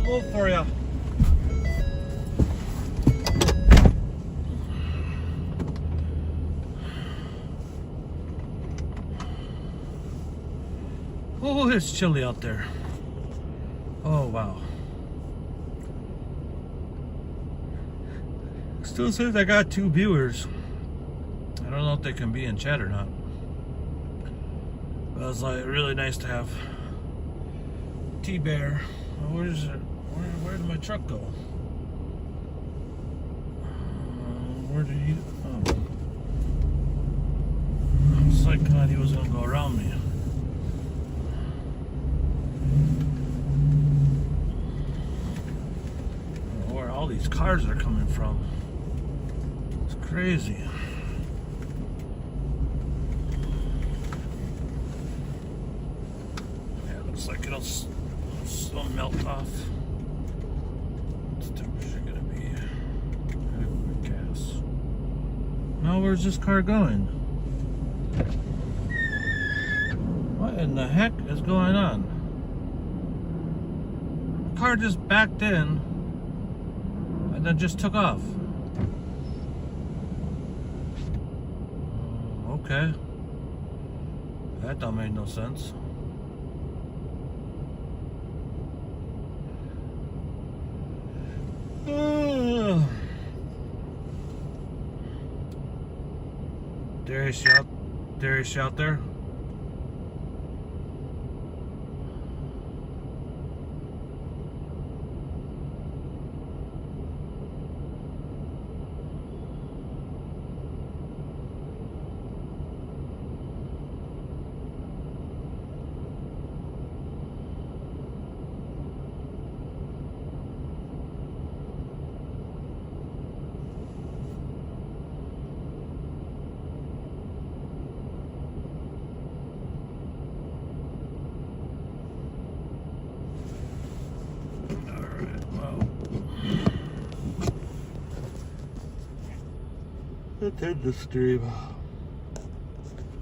Move for you. Oh, it's chilly out there. Oh, wow. Still says I got 2 viewers. I don't know if they can be in chat or not. But it's like really nice to have T-Bear. Where's it? Where did my truck go? Where did he? Oh. I was like, God, he was gonna go around me. I don't know where all these cars are coming from. It's crazy. Yeah, it looks like it'll melt off. What's the temperature gonna be? Gas. Now where's this car going? What in the heck is going on? The car just backed in and then just took off. Okay. That don't make no sense. There is she out there. Let's end the stream.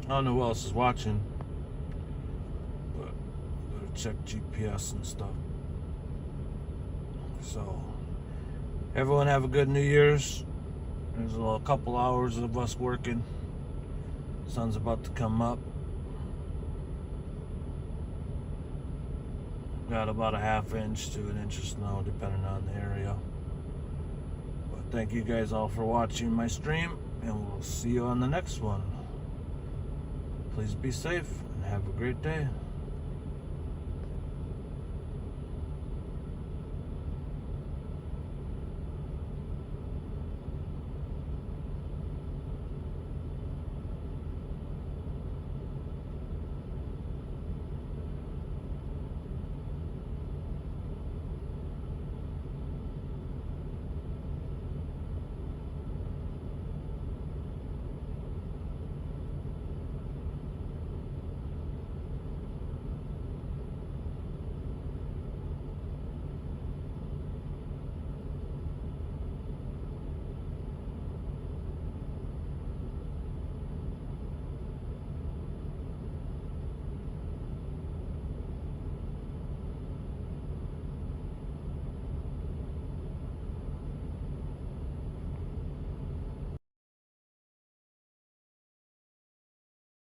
I don't know who else is watching. to check GPS and stuff. So, everyone have a good New Year's. There's a couple hours of us working. Sun's about to come up. Got about a ½ inch to an inch of snow depending on the area. But thank you guys all for watching my stream, and we'll see you on the next one. Please be safe and have a great day.